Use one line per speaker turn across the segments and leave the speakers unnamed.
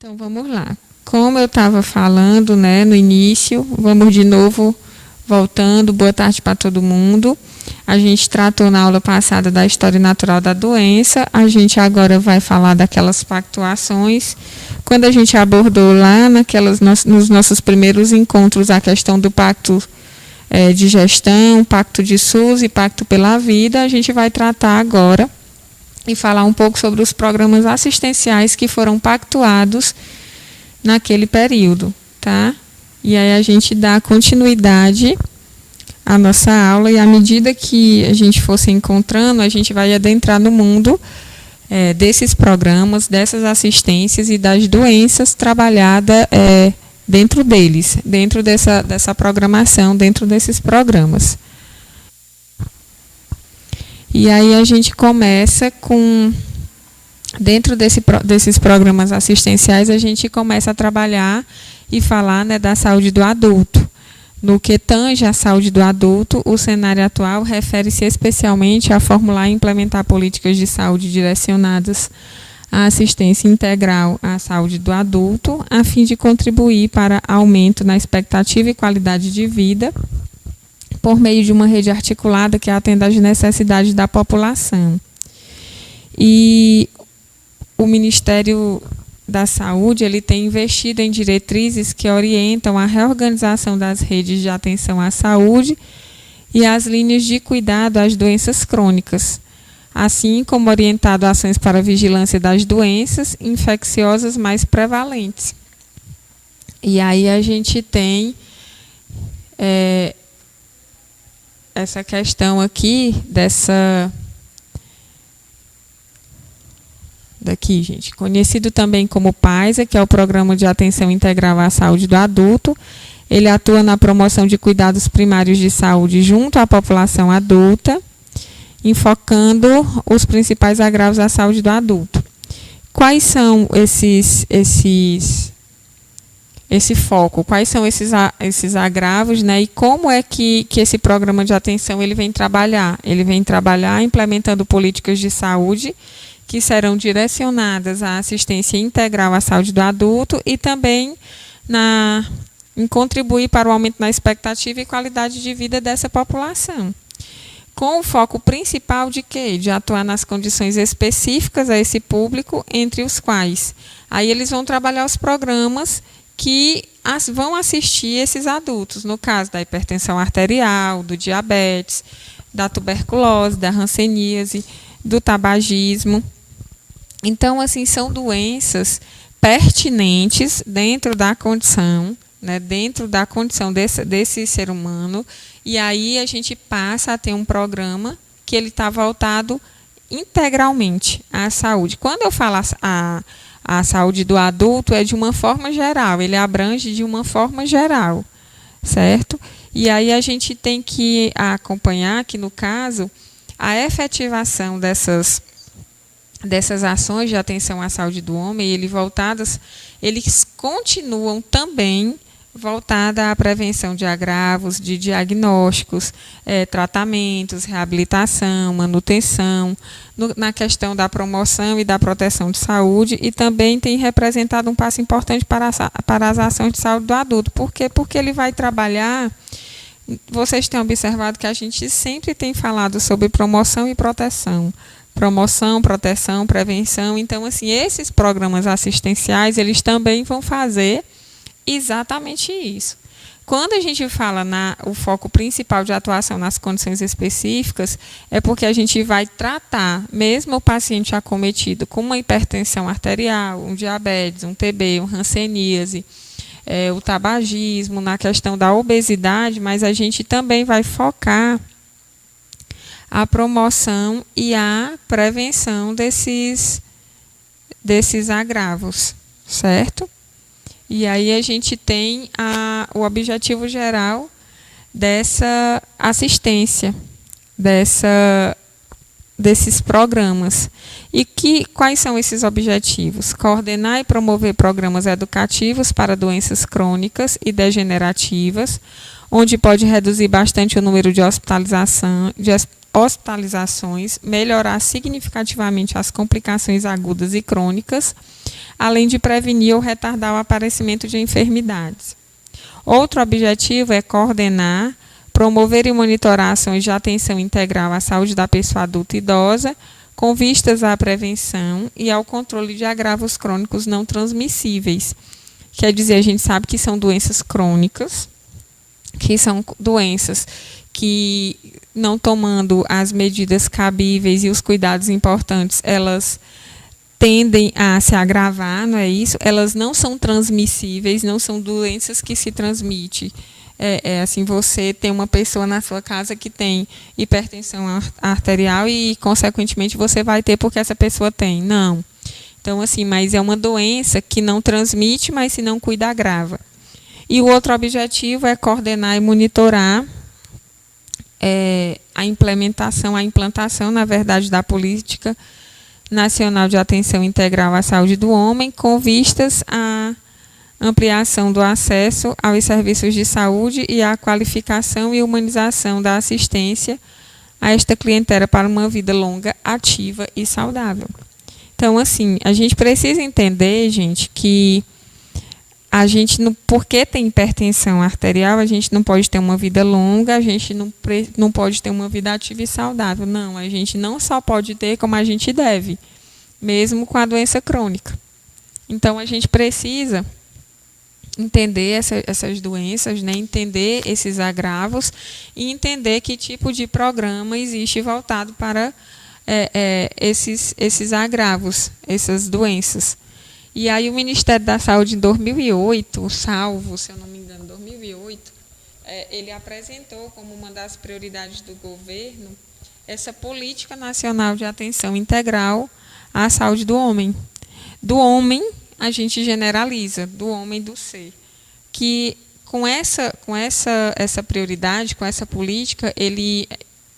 Então vamos lá. Como eu estava falando, né, no início, vamos de novo voltando. Boa tarde para todo mundo. A gente tratou na aula passada da história natural da doença. A gente agora vai falar daquelas pactuações. Quando a gente abordou lá nos nossos primeiros encontros a questão do pacto de gestão, pacto de SUS e pacto pela vida, a gente vai tratar agora e falar um pouco sobre os programas assistenciais que foram pactuados naquele período, tá? E aí a gente dá continuidade à nossa aula e à medida que a gente for se encontrando, a gente vai adentrar no mundo desses programas, dessas assistências e das doenças trabalhadas dentro deles, dentro dessa programação, dentro desses programas. E aí a gente começa com, dentro desses programas assistenciais, a gente começa a trabalhar e falar, né, da saúde do adulto. No que tange à saúde do adulto, o cenário atual refere-se especialmente a formular e implementar políticas de saúde direcionadas à assistência integral à saúde do adulto, a fim de contribuir para aumento na expectativa e qualidade de vida, por meio de uma rede articulada que atenda às necessidades da população. E o Ministério da Saúde ele tem investido em diretrizes que orientam a reorganização das redes de atenção à saúde e as linhas de cuidado às doenças crônicas, assim como orientado ações para a vigilância das doenças infecciosas mais prevalentes. E aí a gente tem essa questão aqui daqui, gente, conhecido também como PAISA, que é o Programa de Atenção Integral à Saúde do Adulto. Ele atua na promoção de cuidados primários de saúde junto à população adulta, enfocando os principais agravos à saúde do adulto. Quais são esse foco? Quais são esses agravos, né? E como é que esse programa de atenção ele vem trabalhar? Ele vem trabalhar implementando políticas de saúde que serão direcionadas à assistência integral à saúde do adulto e também em contribuir para o aumento na expectativa e qualidade de vida dessa população. Com o foco principal de quê? De atuar nas condições específicas a esse público, entre os quais aí eles vão trabalhar os programas que vão assistir esses adultos, no caso da hipertensão arterial, do diabetes, da tuberculose, da hanseníase, do tabagismo. Então, assim, são doenças pertinentes dentro da condição, né, dentro da condição desse ser humano, e aí a gente passa a ter um programa que ele está voltado integralmente à saúde. Quando eu falo a saúde do adulto, é de uma forma geral, ele abrange de uma forma geral, certo? E aí a gente tem que acompanhar que, no caso, a efetivação dessas ações de atenção à saúde do homem, eles continuam também voltadas à prevenção de agravos, de diagnósticos, tratamentos, reabilitação, manutenção, na questão da promoção e da proteção de saúde, e também tem representado um passo importante para as ações de saúde do adulto. Por quê? Porque ele vai trabalhar. Vocês têm observado que a gente sempre tem falado sobre promoção e proteção. Promoção, proteção, prevenção. Então, assim, esses programas assistenciais, eles também vão fazer exatamente isso. Quando a gente fala o foco principal de atuação nas condições específicas, é porque a gente vai tratar, mesmo o paciente acometido com uma hipertensão arterial, um diabetes, um TB, um hanseníase, o tabagismo, na questão da obesidade, mas a gente também vai focar a promoção e a prevenção desses agravos, certo? E aí a gente tem o objetivo geral dessa assistência, desses programas. E quais são esses objetivos? Coordenar e promover programas educativos para doenças crônicas e degenerativas, onde pode reduzir bastante o número de hospitalizações, melhorar significativamente as complicações agudas e crônicas, além de prevenir ou retardar o aparecimento de enfermidades. Outro objetivo é coordenar, promover e monitorar ações de atenção integral à saúde da pessoa adulta e idosa, com vistas à prevenção e ao controle de agravos crônicos não transmissíveis. Quer dizer, a gente sabe que são doenças crônicas, que são doenças que, não tomando as medidas cabíveis e os cuidados importantes, elas tendem a se agravar, não é isso? Elas não são transmissíveis, não são doenças que se transmitem. Assim, você tem uma pessoa na sua casa que tem hipertensão arterial e, consequentemente, você vai ter porque essa pessoa tem. Não. Então, assim, mas é uma doença que não transmite, mas se não cuida, agrava. E o outro objetivo é coordenar e monitorar a implantação, na verdade, da Política Nacional de Atenção Integral à Saúde do Homem, com vistas à ampliação do acesso aos serviços de saúde e à qualificação e humanização da assistência a esta clientela para uma vida longa, ativa e saudável. Então, assim, a gente precisa entender, gente, que a gente, porque tem hipertensão arterial, a gente não pode ter uma vida longa, a gente não pode ter uma vida ativa e saudável. Não, a gente não só pode ter como a gente deve, mesmo com a doença crônica. Então, a gente precisa entender essas doenças, né? Entender esses agravos e entender que tipo de programa existe voltado para esses agravos, essas doenças. E aí o Ministério da Saúde, em 2008, salvo, se eu não me engano, 2008, ele apresentou como uma das prioridades do governo essa Política Nacional de Atenção Integral à Saúde do Homem. Do homem, a gente generaliza, do homem do ser. Que com essa prioridade, com essa política, ele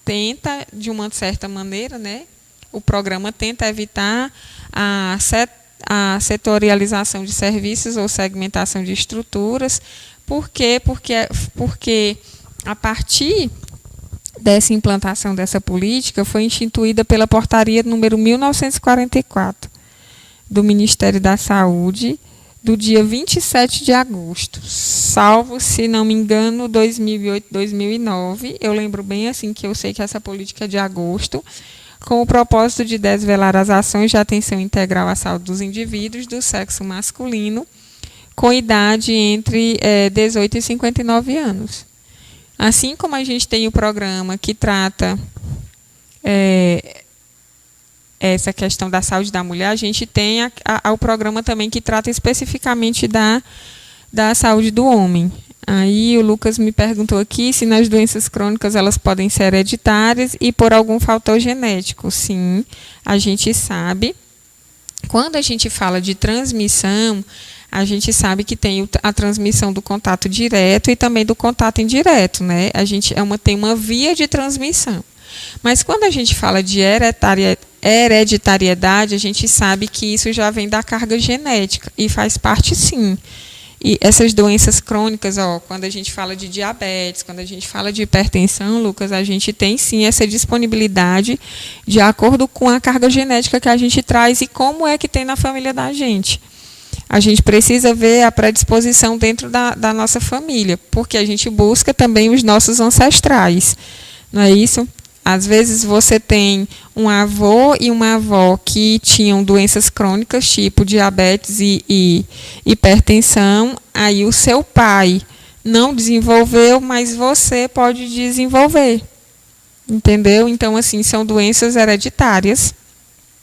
tenta, de uma certa maneira, né, o programa tenta evitar a setorialização de serviços ou segmentação de estruturas. Por quê? Porque a partir dessa implantação dessa política foi instituída pela portaria número 1944 do Ministério da Saúde, do dia 27 de agosto, salvo, se não me engano, 2008, 2009. Eu lembro bem assim que eu sei que essa política é de agosto, com o propósito de desvelar as ações de atenção integral à saúde dos indivíduos do sexo masculino com idade entre 18 e 59 anos. Assim como a gente tem o programa que trata essa questão da saúde da mulher, a gente tem o programa também que trata especificamente da saúde do homem. Aí o Lucas me perguntou aqui se nas doenças crônicas elas podem ser hereditárias e por algum fator genético. Sim, a gente sabe. Quando a gente fala de transmissão, a gente sabe que tem a transmissão do contato direto e também do contato indireto, né? A gente tem uma via de transmissão. Mas quando a gente fala de hereditariedade, a gente sabe que isso já vem da carga genética e faz parte, sim. E essas doenças crônicas, quando a gente fala de diabetes, quando a gente fala de hipertensão, Lucas, a gente tem sim essa disponibilidade de acordo com a carga genética que a gente traz e como é que tem na família da gente. A gente precisa ver a predisposição dentro da nossa família, porque a gente busca também os nossos ancestrais, não é isso? Às vezes você tem um avô e uma avó que tinham doenças crônicas, tipo diabetes e hipertensão, aí o seu pai não desenvolveu, mas você pode desenvolver. Entendeu? Então, assim, são doenças hereditárias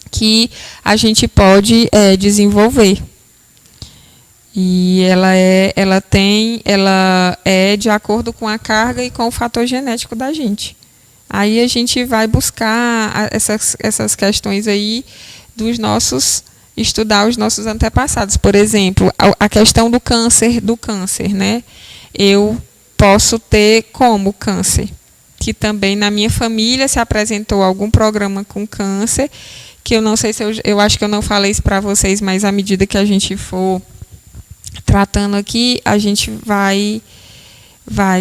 que a gente pode desenvolver. E ela é de acordo com a carga e com o fator genético da gente. Aí a gente vai buscar essas questões aí estudar os nossos antepassados. Por exemplo, a questão do câncer, né? Eu posso ter como câncer, que também na minha família se apresentou algum programa com câncer, que eu não sei se eu acho que eu não falei isso para vocês, mas à medida que a gente for tratando aqui, a gente vai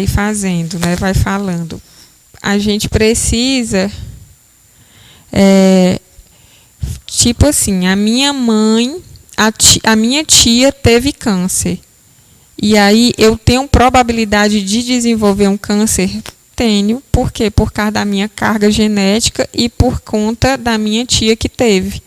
fazendo, né? Vai falando. a gente precisa, tipo assim, a minha mãe, a minha tia teve câncer. E aí eu tenho probabilidade de desenvolver um câncer? Tenho. Por quê? Por causa da minha carga genética e por conta da minha tia que teve.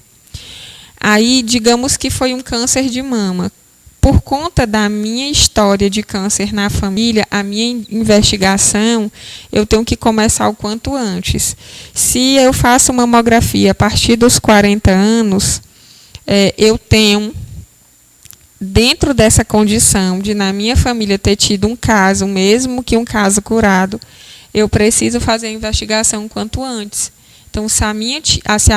Aí, digamos que foi um câncer de mama. Por conta da minha história de câncer na família, a minha investigação, eu tenho que começar o quanto antes. Se eu faço mamografia a partir dos 40 anos, eu tenho, dentro dessa condição de na minha família ter tido um caso, mesmo que um caso curado, eu preciso fazer a investigação o quanto antes. Então, se a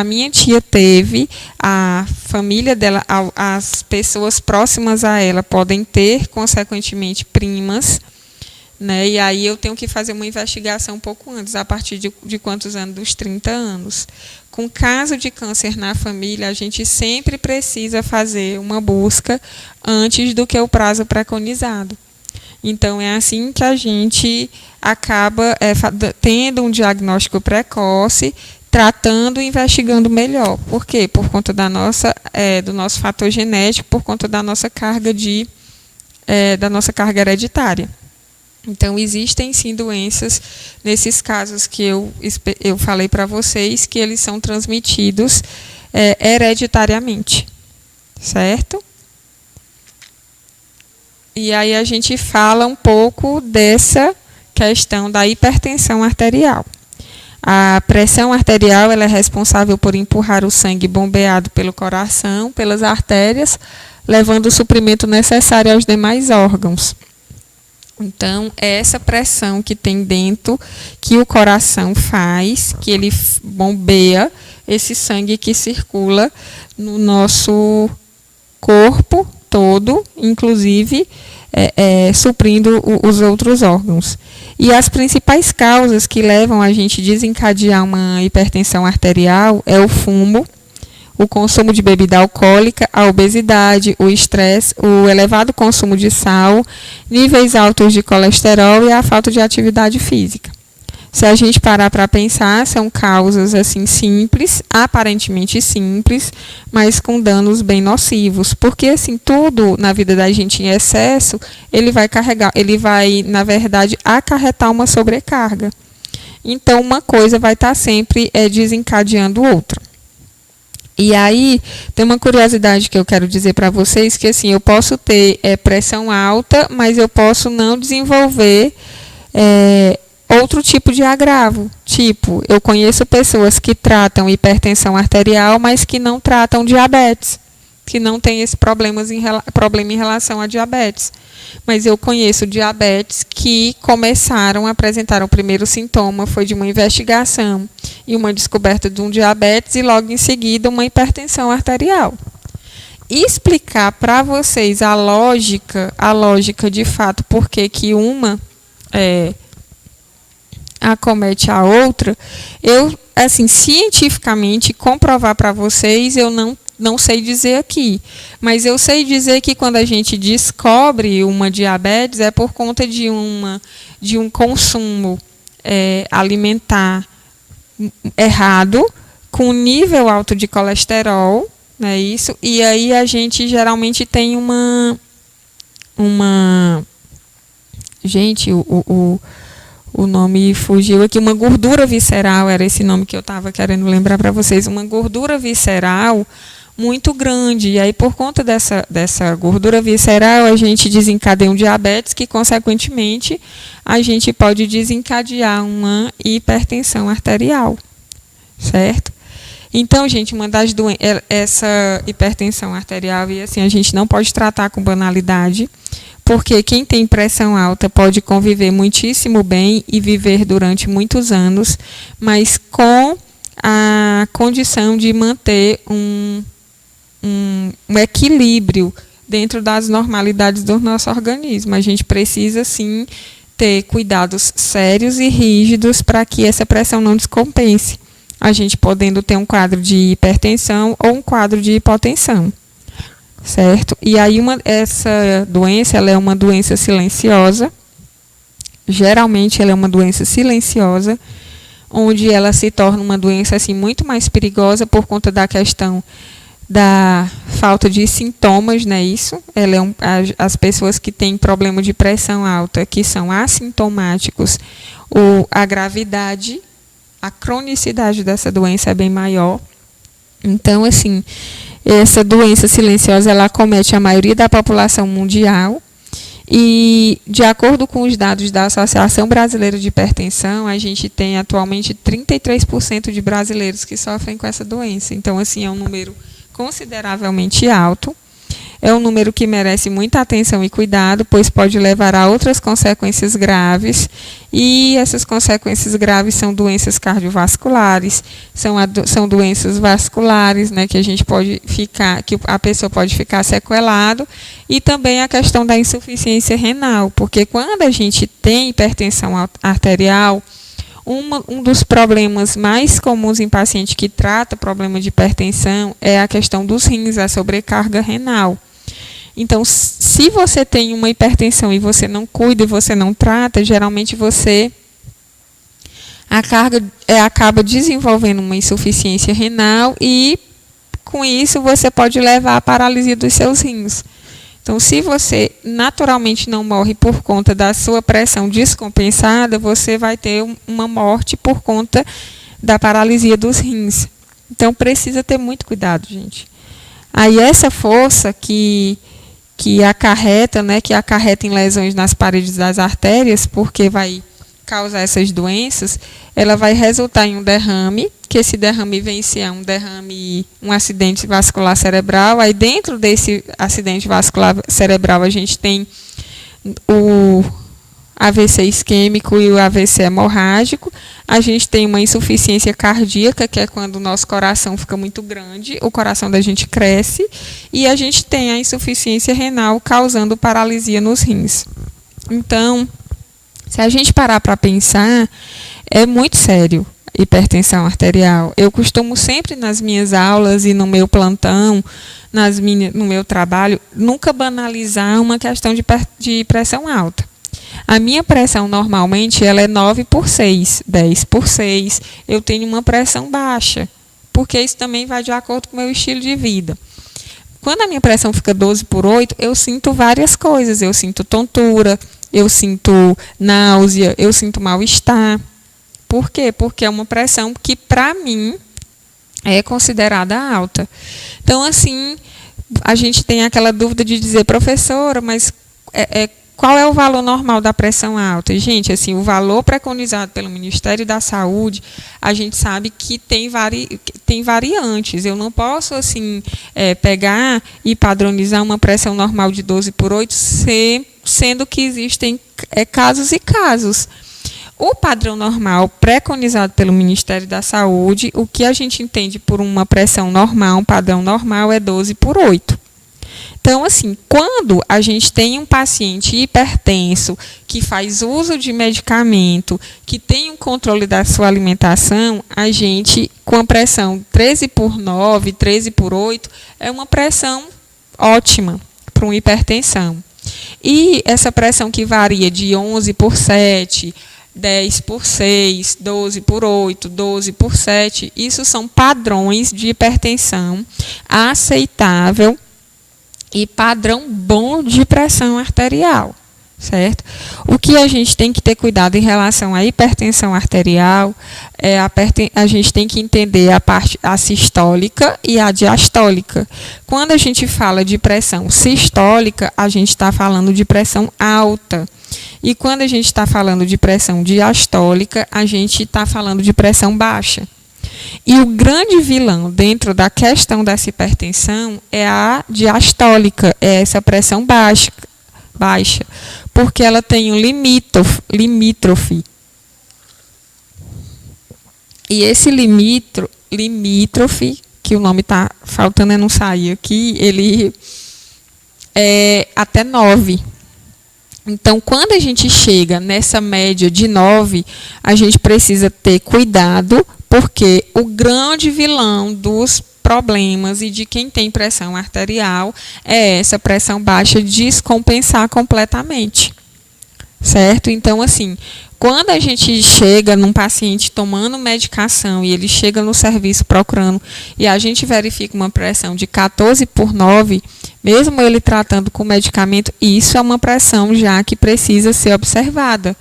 minha tia teve, a família dela, as pessoas próximas a ela podem ter, consequentemente, primas, né? E aí eu tenho que fazer uma investigação um pouco antes, a partir de quantos anos? Dos 30 anos. Com caso de câncer na família, a gente sempre precisa fazer uma busca antes do que o prazo preconizado. Então, é assim que a gente acaba tendo um diagnóstico precoce, tratando e investigando melhor. Por quê? Por conta do nosso fator genético, por conta da nossa carga hereditária. Então, existem sim doenças, nesses casos que eu falei para vocês, que eles são transmitidos hereditariamente, certo? E aí a gente fala um pouco dessa questão da hipertensão arterial. A pressão arterial ela é responsável por empurrar o sangue bombeado pelo coração, pelas artérias, levando o suprimento necessário aos demais órgãos. Então, é essa pressão que tem dentro, que o coração faz, que ele bombeia esse sangue que circula no nosso corpo todo, inclusive suprindo os outros órgãos. E as principais causas que levam a gente a desencadear uma hipertensão arterial é o fumo, o consumo de bebida alcoólica, a obesidade, o estresse, o elevado consumo de sal, níveis altos de colesterol e a falta de atividade física. Se a gente parar para pensar, são causas assim simples, aparentemente simples, mas com danos bem nocivos, porque assim tudo na vida da gente em excesso, ele vai na verdade acarretar uma sobrecarga. Então uma coisa vai estar sempre desencadeando outra. E aí, tem uma curiosidade que eu quero dizer para vocês, que assim, eu posso ter pressão alta, mas eu posso não desenvolver outro tipo de agravo. Tipo, eu conheço pessoas que tratam hipertensão arterial, mas que não tratam diabetes, que não tem esse problema em relação a diabetes. Mas eu conheço diabetes que apresentaram o primeiro sintoma, foi de uma investigação e uma descoberta de um diabetes e logo em seguida uma hipertensão arterial. E explicar para vocês a lógica de fato, por que uma acomete a outra, eu, assim, cientificamente, comprovar para vocês, eu não sei dizer aqui. Mas eu sei dizer que quando a gente descobre uma diabetes, é por conta de um consumo alimentar errado, com nível alto de colesterol, né, isso, e aí a gente geralmente tem gente, o nome fugiu aqui, uma gordura visceral, era esse nome que eu estava querendo lembrar para vocês, uma gordura visceral muito grande, e aí por conta dessa gordura visceral, a gente desencadeia um diabetes, que consequentemente a gente pode desencadear uma hipertensão arterial, certo? Então, gente, uma das essa hipertensão arterial, e assim, a gente não pode tratar com banalidade, porque quem tem pressão alta pode conviver muitíssimo bem e viver durante muitos anos, mas com a condição de manter um equilíbrio dentro das normalidades do nosso organismo. A gente precisa, sim, ter cuidados sérios e rígidos para que essa pressão não descompense, a gente podendo ter um quadro de hipertensão ou um quadro de hipotensão. Certo? E aí essa doença, ela é uma doença silenciosa. Geralmente ela é uma doença silenciosa onde ela se torna uma doença assim muito mais perigosa por conta da questão da falta de sintomas, né? Isso, ela as pessoas que têm problema de pressão alta, que são assintomáticos, a gravidade, a cronicidade dessa doença é bem maior. Então, assim, essa doença silenciosa, ela acomete a maioria da população mundial. E, de acordo com os dados da Associação Brasileira de Hipertensão, a gente tem atualmente 33% de brasileiros que sofrem com essa doença. Então, assim, é um número consideravelmente alto. É um número que merece muita atenção e cuidado, pois pode levar a outras consequências graves. E essas consequências graves são doenças cardiovasculares, são doenças vasculares, né, que a gente pode ficar, que a pessoa pode ficar sequelado, e também a questão da insuficiência renal, porque quando a gente tem hipertensão arterial, um dos problemas mais comuns em paciente que trata problema de hipertensão é a questão dos rins, a sobrecarga renal. Então, se você tem uma hipertensão e você não cuida e você não trata, geralmente você acaba desenvolvendo uma insuficiência renal e, com isso, você pode levar à paralisia dos seus rins. Então, se você naturalmente não morre por conta da sua pressão descompensada, você vai ter uma morte por conta da paralisia dos rins. Então, precisa ter muito cuidado, gente. Aí, essa força que acarreta, né, que acarreta em lesões nas paredes das artérias, porque vai causar essas doenças, ela vai resultar em um derrame, que esse derrame vem ser um acidente vascular cerebral. Aí dentro desse acidente vascular cerebral a gente tem o AVC isquêmico e o AVC hemorrágico. A gente tem uma insuficiência cardíaca, que é quando o nosso coração fica muito grande, o coração da gente cresce, e a gente tem a insuficiência renal causando paralisia nos rins. Então, se a gente parar para pensar, é muito sério hipertensão arterial. Eu costumo sempre nas minhas aulas e no meu plantão, no meu trabalho, nunca banalizar uma questão de pressão alta. A minha pressão normalmente ela é 9/6, 10/6. Eu tenho uma pressão baixa, porque isso também vai de acordo com o meu estilo de vida. Quando a minha pressão fica 12/8, eu sinto várias coisas. Eu sinto tontura, eu sinto náusea, eu sinto mal-estar. Por quê? Porque é uma pressão que, para mim, é considerada alta. Então, assim, a gente tem aquela dúvida de dizer, professora, mas qual é o valor normal da pressão alta? Gente, assim, o valor preconizado pelo Ministério da Saúde, a gente sabe que tem variantes. Eu não posso, assim, pegar e padronizar uma pressão normal de 12/8, sendo que existem casos e casos. O padrão normal preconizado pelo Ministério da Saúde, o que a gente entende por uma pressão normal, um padrão normal, é 12/8. Então, assim, quando a gente tem um paciente hipertenso, que faz uso de medicamento, que tem um controle da sua alimentação, a gente, com a pressão 13/9, 13/8, é uma pressão ótima para uma hipertensão. E essa pressão que varia de 11/7, 10/6, 12/8, 12/7, isso são padrões de hipertensão aceitável e padrão bom de pressão arterial, certo? O que a gente tem que ter cuidado em relação à hipertensão arterial, a gente tem que entender a sistólica e a diastólica. Quando a gente fala de pressão sistólica, a gente está falando de pressão alta. E quando a gente está falando de pressão diastólica, a gente está falando de pressão baixa. E o grande vilão dentro da questão dessa hipertensão é a diastólica, é essa pressão baixa, porque ela tem um limítrofe. E esse limítrofe, que o nome está faltando, não sair aqui, ele é até 9. Então, quando a gente chega nessa média de 9, a gente precisa ter cuidado, porque o grande vilão dos problemas e de quem tem pressão arterial é essa pressão baixa descompensar completamente, certo? Então, assim, quando a gente chega num paciente tomando medicação e ele chega no serviço procurando e a gente verifica uma pressão de 14/9, mesmo ele tratando com medicamento, isso é uma pressão já que precisa ser observada.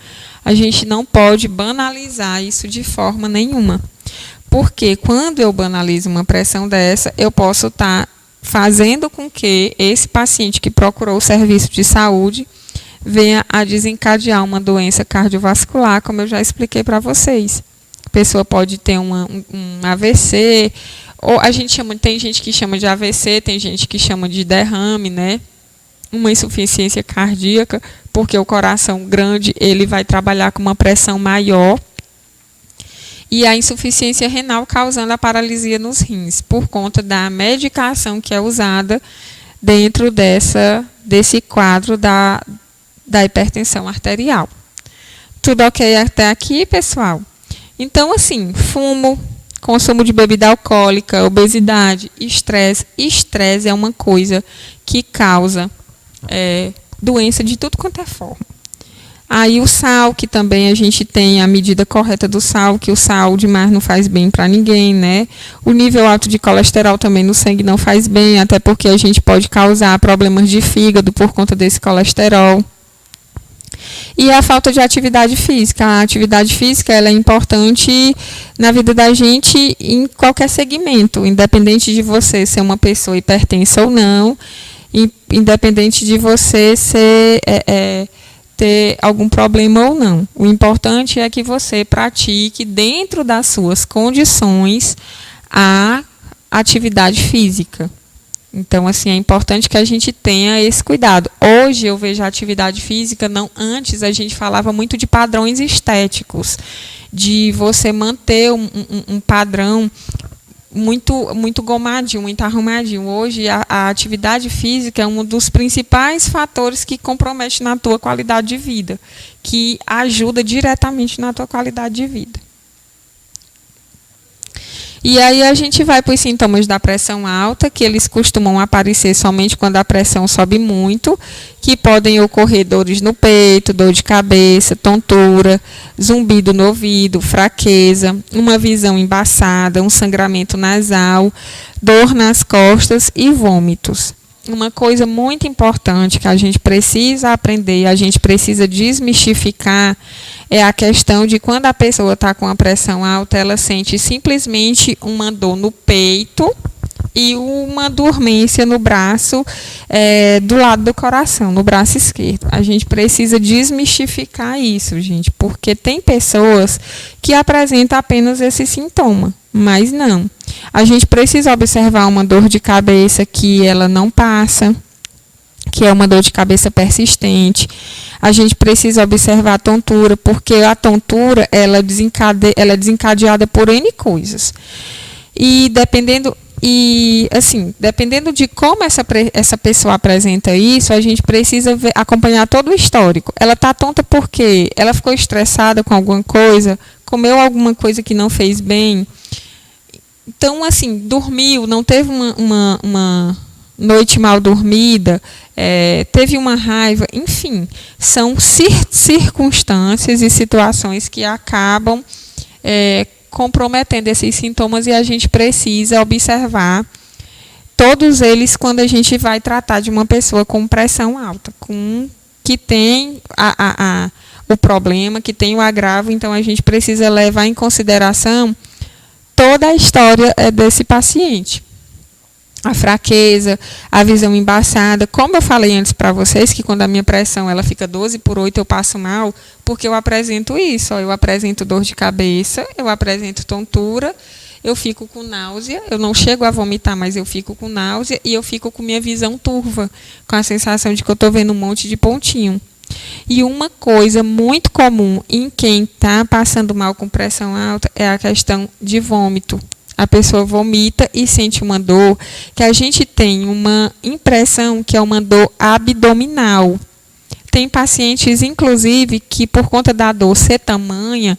A gente não pode banalizar isso de forma nenhuma. Porque quando eu banalizo uma pressão dessa, eu posso estar fazendo com que esse paciente que procurou o serviço de saúde venha a desencadear uma doença cardiovascular, como eu já expliquei para vocês. A pessoa pode ter um AVC, ou tem gente que chama de AVC, tem gente que chama de derrame, né? Uma insuficiência cardíaca, porque o coração grande ele vai trabalhar com uma pressão maior. E a insuficiência renal causando a paralisia nos rins, por conta da medicação que é usada dentro desse quadro da hipertensão arterial. Tudo ok até aqui, pessoal? Então, assim, fumo, consumo de bebida alcoólica, obesidade, estresse. Estresse é uma coisa que causa doença de tudo quanto é forma. Aí o sal, que também a gente tem a medida correta do sal, que o sal demais não faz bem para ninguém, né? O nível alto de colesterol também no sangue não faz bem, até porque a gente pode causar problemas de fígado por conta desse colesterol. E a falta de atividade física. A atividade física ela é importante na vida da gente em qualquer segmento, independente de você ser uma pessoa hipertensa ou não, independente de você ter algum problema ou não. O importante é que você pratique dentro das suas condições a atividade física. Então, assim, é importante que a gente tenha esse cuidado. Hoje eu vejo a atividade física, não, antes a gente falava muito de padrões estéticos, de você manter um padrão muito gomadinho, muito arrumadinho. Hoje a atividade física é um dos principais fatores que compromete na tua qualidade de vida, que ajuda diretamente na tua qualidade de vida. E aí a gente vai para os sintomas da pressão alta, que eles costumam aparecer somente quando a pressão sobe muito, que podem ocorrer dores no peito, dor de cabeça, tontura, zumbido no ouvido, fraqueza, uma visão embaçada, um sangramento nasal, dor nas costas e vômitos. Uma coisa muito importante que a gente precisa aprender, a gente precisa desmistificar, é a questão de quando a pessoa está com a pressão alta, ela sente simplesmente uma dor no peito e uma dormência no braço, do lado do coração, no braço esquerdo. A gente precisa desmistificar isso, gente, porque tem pessoas que apresentam apenas esse sintoma, mas não. A gente precisa observar uma dor de cabeça que ela não passa, que é uma dor de cabeça persistente. A gente precisa observar a tontura, porque a tontura ela é desencadeada por N coisas. E dependendo de como essa pessoa apresenta isso, a gente precisa acompanhar todo o histórico. Ela está tonta porque ela ficou estressada com alguma coisa, comeu alguma coisa que não fez bem. Então, assim, dormiu, não teve uma noite mal dormida, teve uma raiva, enfim, são circunstâncias e situações que acabam comprometendo esses sintomas e a gente precisa observar todos eles quando a gente vai tratar de uma pessoa com pressão alta, que tem o problema, que tem o agravo. Então a gente precisa levar em consideração toda a história desse paciente. A fraqueza, a visão embaçada. Como eu falei antes para vocês, que quando a minha pressão ela fica 12/8, eu passo mal, porque eu apresento isso. Eu apresento dor de cabeça, eu apresento tontura, eu fico com náusea, eu não chego a vomitar, mas eu fico com náusea e eu fico com minha visão turva, com a sensação de que eu estou vendo um monte de pontinho. E uma coisa muito comum em quem está passando mal com pressão alta é a questão de vômito. A pessoa vomita e sente uma dor, que a gente tem uma impressão que é uma dor abdominal. Tem pacientes, inclusive, que por conta da dor ser tamanha,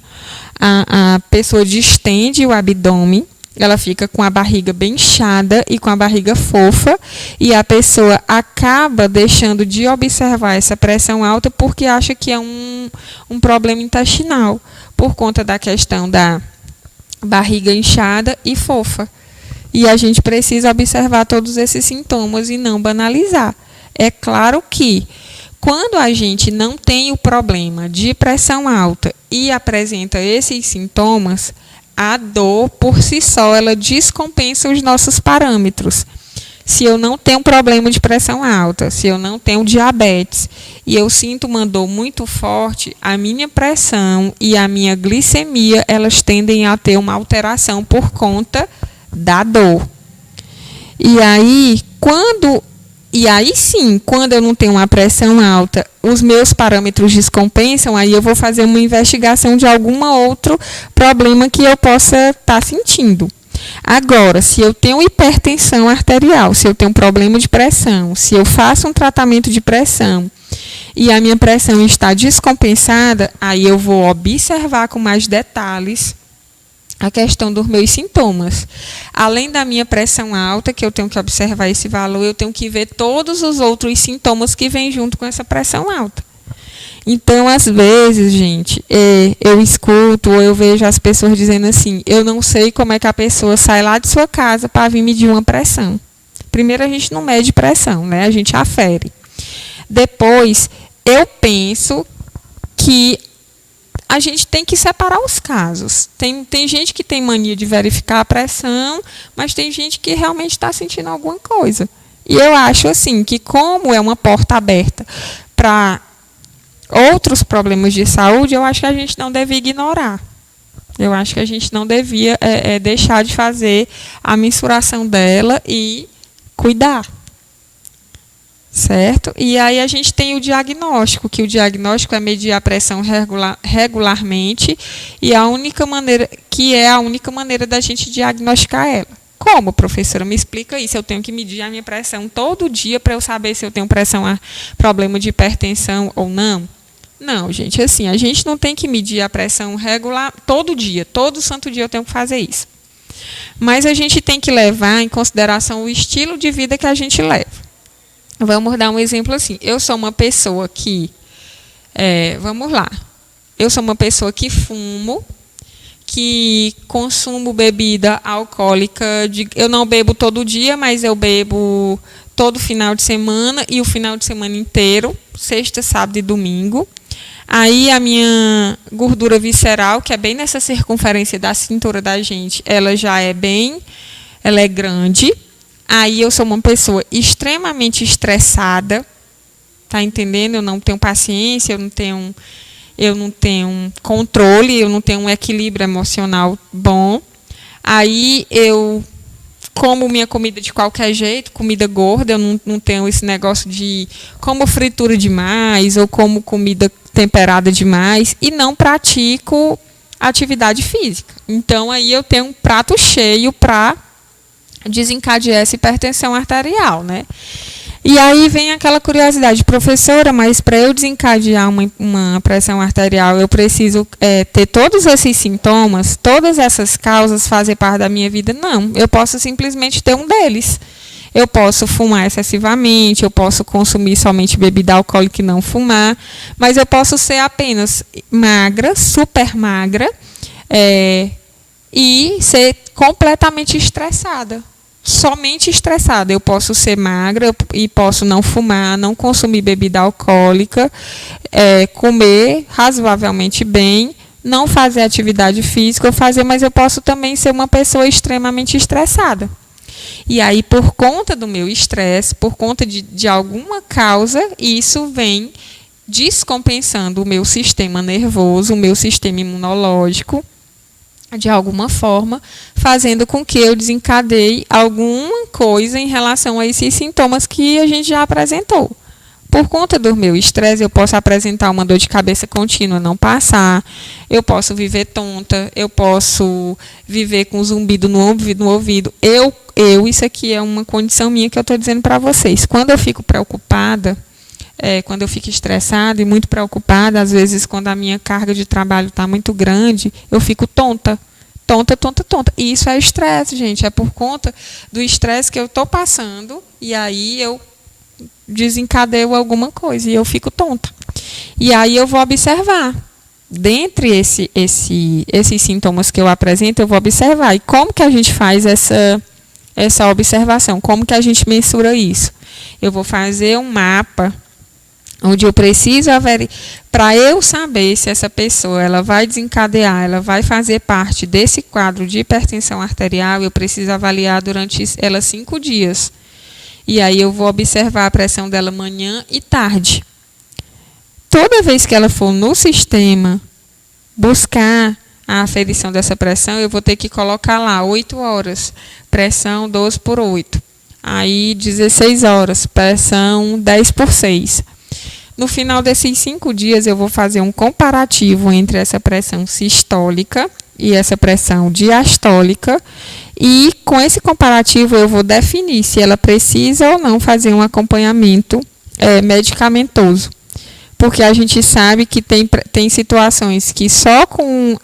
a pessoa distende o abdômen ela fica com a barriga bem inchada e com a barriga fofa, e a pessoa acaba deixando de observar essa pressão alta porque acha que é um problema intestinal, por conta da questão da barriga inchada e fofa. E a gente precisa observar todos esses sintomas e não banalizar. É claro que quando a gente não tem o problema de pressão alta e apresenta esses sintomas, a dor, por si só, ela descompensa os nossos parâmetros. Se eu não tenho problema de pressão alta, se eu não tenho diabetes e eu sinto uma dor muito forte, a minha pressão e a minha glicemia, elas tendem a ter uma alteração por conta da dor. E aí sim, quando eu não tenho uma pressão alta, os meus parâmetros descompensam, aí eu vou fazer uma investigação de algum outro problema que eu possa estar sentindo. Agora, se eu tenho hipertensão arterial, se eu tenho problema de pressão, se eu faço um tratamento de pressão e a minha pressão está descompensada, aí eu vou observar com mais detalhes a questão dos meus sintomas. Além da minha pressão alta, que eu tenho que observar esse valor, eu tenho que ver todos os outros sintomas que vêm junto com essa pressão alta. Então, às vezes, gente, eu escuto ou eu vejo as pessoas dizendo assim, eu não sei como é que a pessoa sai lá de sua casa para vir medir uma pressão. Primeiro, a gente não mede pressão, né? A gente afere. Depois, eu penso que a gente tem que separar os casos. Tem gente que tem mania de verificar a pressão, mas tem gente que realmente está sentindo alguma coisa. E eu acho assim que, como é uma porta aberta para outros problemas de saúde, eu acho que a gente não deve ignorar. Eu acho que a gente não devia deixar de fazer a mensuração dela e cuidar. Certo? E aí a gente tem o diagnóstico, que o diagnóstico é medir a pressão regularmente e a única maneira da gente diagnosticar ela. Como, professora? Me explica isso. Eu tenho que medir a minha pressão todo dia para eu saber se eu tenho problema de hipertensão ou não? Não, gente, assim, a gente não tem que medir a pressão regular todo dia, todo santo dia eu tenho que fazer isso. Mas a gente tem que levar em consideração o estilo de vida que a gente leva. Vamos dar um exemplo assim. Eu sou uma pessoa que, eu sou uma pessoa que fumo, que consumo bebida alcoólica, eu não bebo todo dia, mas eu bebo todo final de semana e o final de semana inteiro, sexta, sábado e domingo. Aí a minha gordura visceral, que é bem nessa circunferência da cintura da gente, ela é grande. Aí eu sou uma pessoa extremamente estressada, tá entendendo? Eu não tenho paciência, eu não tenho controle, eu não tenho um equilíbrio emocional bom. Aí eu como minha comida de qualquer jeito, comida gorda, eu não tenho esse negócio de como fritura demais ou como comida temperada demais e não pratico atividade física. Então aí eu tenho um prato cheio para desencadear essa hipertensão arterial, né? E aí vem aquela curiosidade, professora, mas para eu desencadear uma pressão arterial, eu preciso ter todos esses sintomas, todas essas causas fazer parte da minha vida? Não, eu posso simplesmente ter um deles. Eu posso fumar excessivamente, eu posso consumir somente bebida alcoólica e não fumar, mas eu posso ser apenas magra, super magra, e ser completamente estressada. Somente estressada. Eu posso ser magra e posso não fumar, não consumir bebida alcoólica, comer razoavelmente bem, não fazer atividade física, mas eu posso também ser uma pessoa extremamente estressada. E aí, por conta do meu estresse, por conta de alguma causa, isso vem descompensando o meu sistema nervoso, o meu sistema imunológico, de alguma forma, fazendo com que eu desencadeie alguma coisa em relação a esses sintomas que a gente já apresentou. Por conta do meu estresse, eu posso apresentar uma dor de cabeça contínua, não passar, eu posso viver tonta, eu posso viver com zumbido no ouvido. Isso aqui é uma condição minha que eu estou dizendo para vocês. Quando eu fico preocupada, quando eu fico estressada e muito preocupada, às vezes quando a minha carga de trabalho está muito grande, eu fico tonta. tonta, tonta, tonta. E isso é estresse, gente. É por conta do estresse que eu estou passando e aí eu desencadeio alguma coisa e eu fico tonta. E aí eu vou observar. Dentre esses sintomas que eu apresento, eu vou observar. E como que a gente faz essa observação? Como que a gente mensura isso? Eu vou fazer um mapa onde eu preciso para eu saber se essa pessoa ela vai desencadear, ela vai fazer parte desse quadro de hipertensão arterial, eu preciso avaliar durante ela 5 dias. E aí eu vou observar a pressão dela manhã e tarde. Toda vez que ela for no sistema buscar a aferição dessa pressão, eu vou ter que colocar lá 8 horas, pressão 12 por 8. Aí 16 horas, pressão 10 por 6. No final desses 5 dias, eu vou fazer um comparativo entre essa pressão sistólica e essa pressão diastólica. E com esse comparativo, eu vou definir se ela precisa ou não fazer um acompanhamento medicamentoso. Porque a gente sabe que tem situações que só com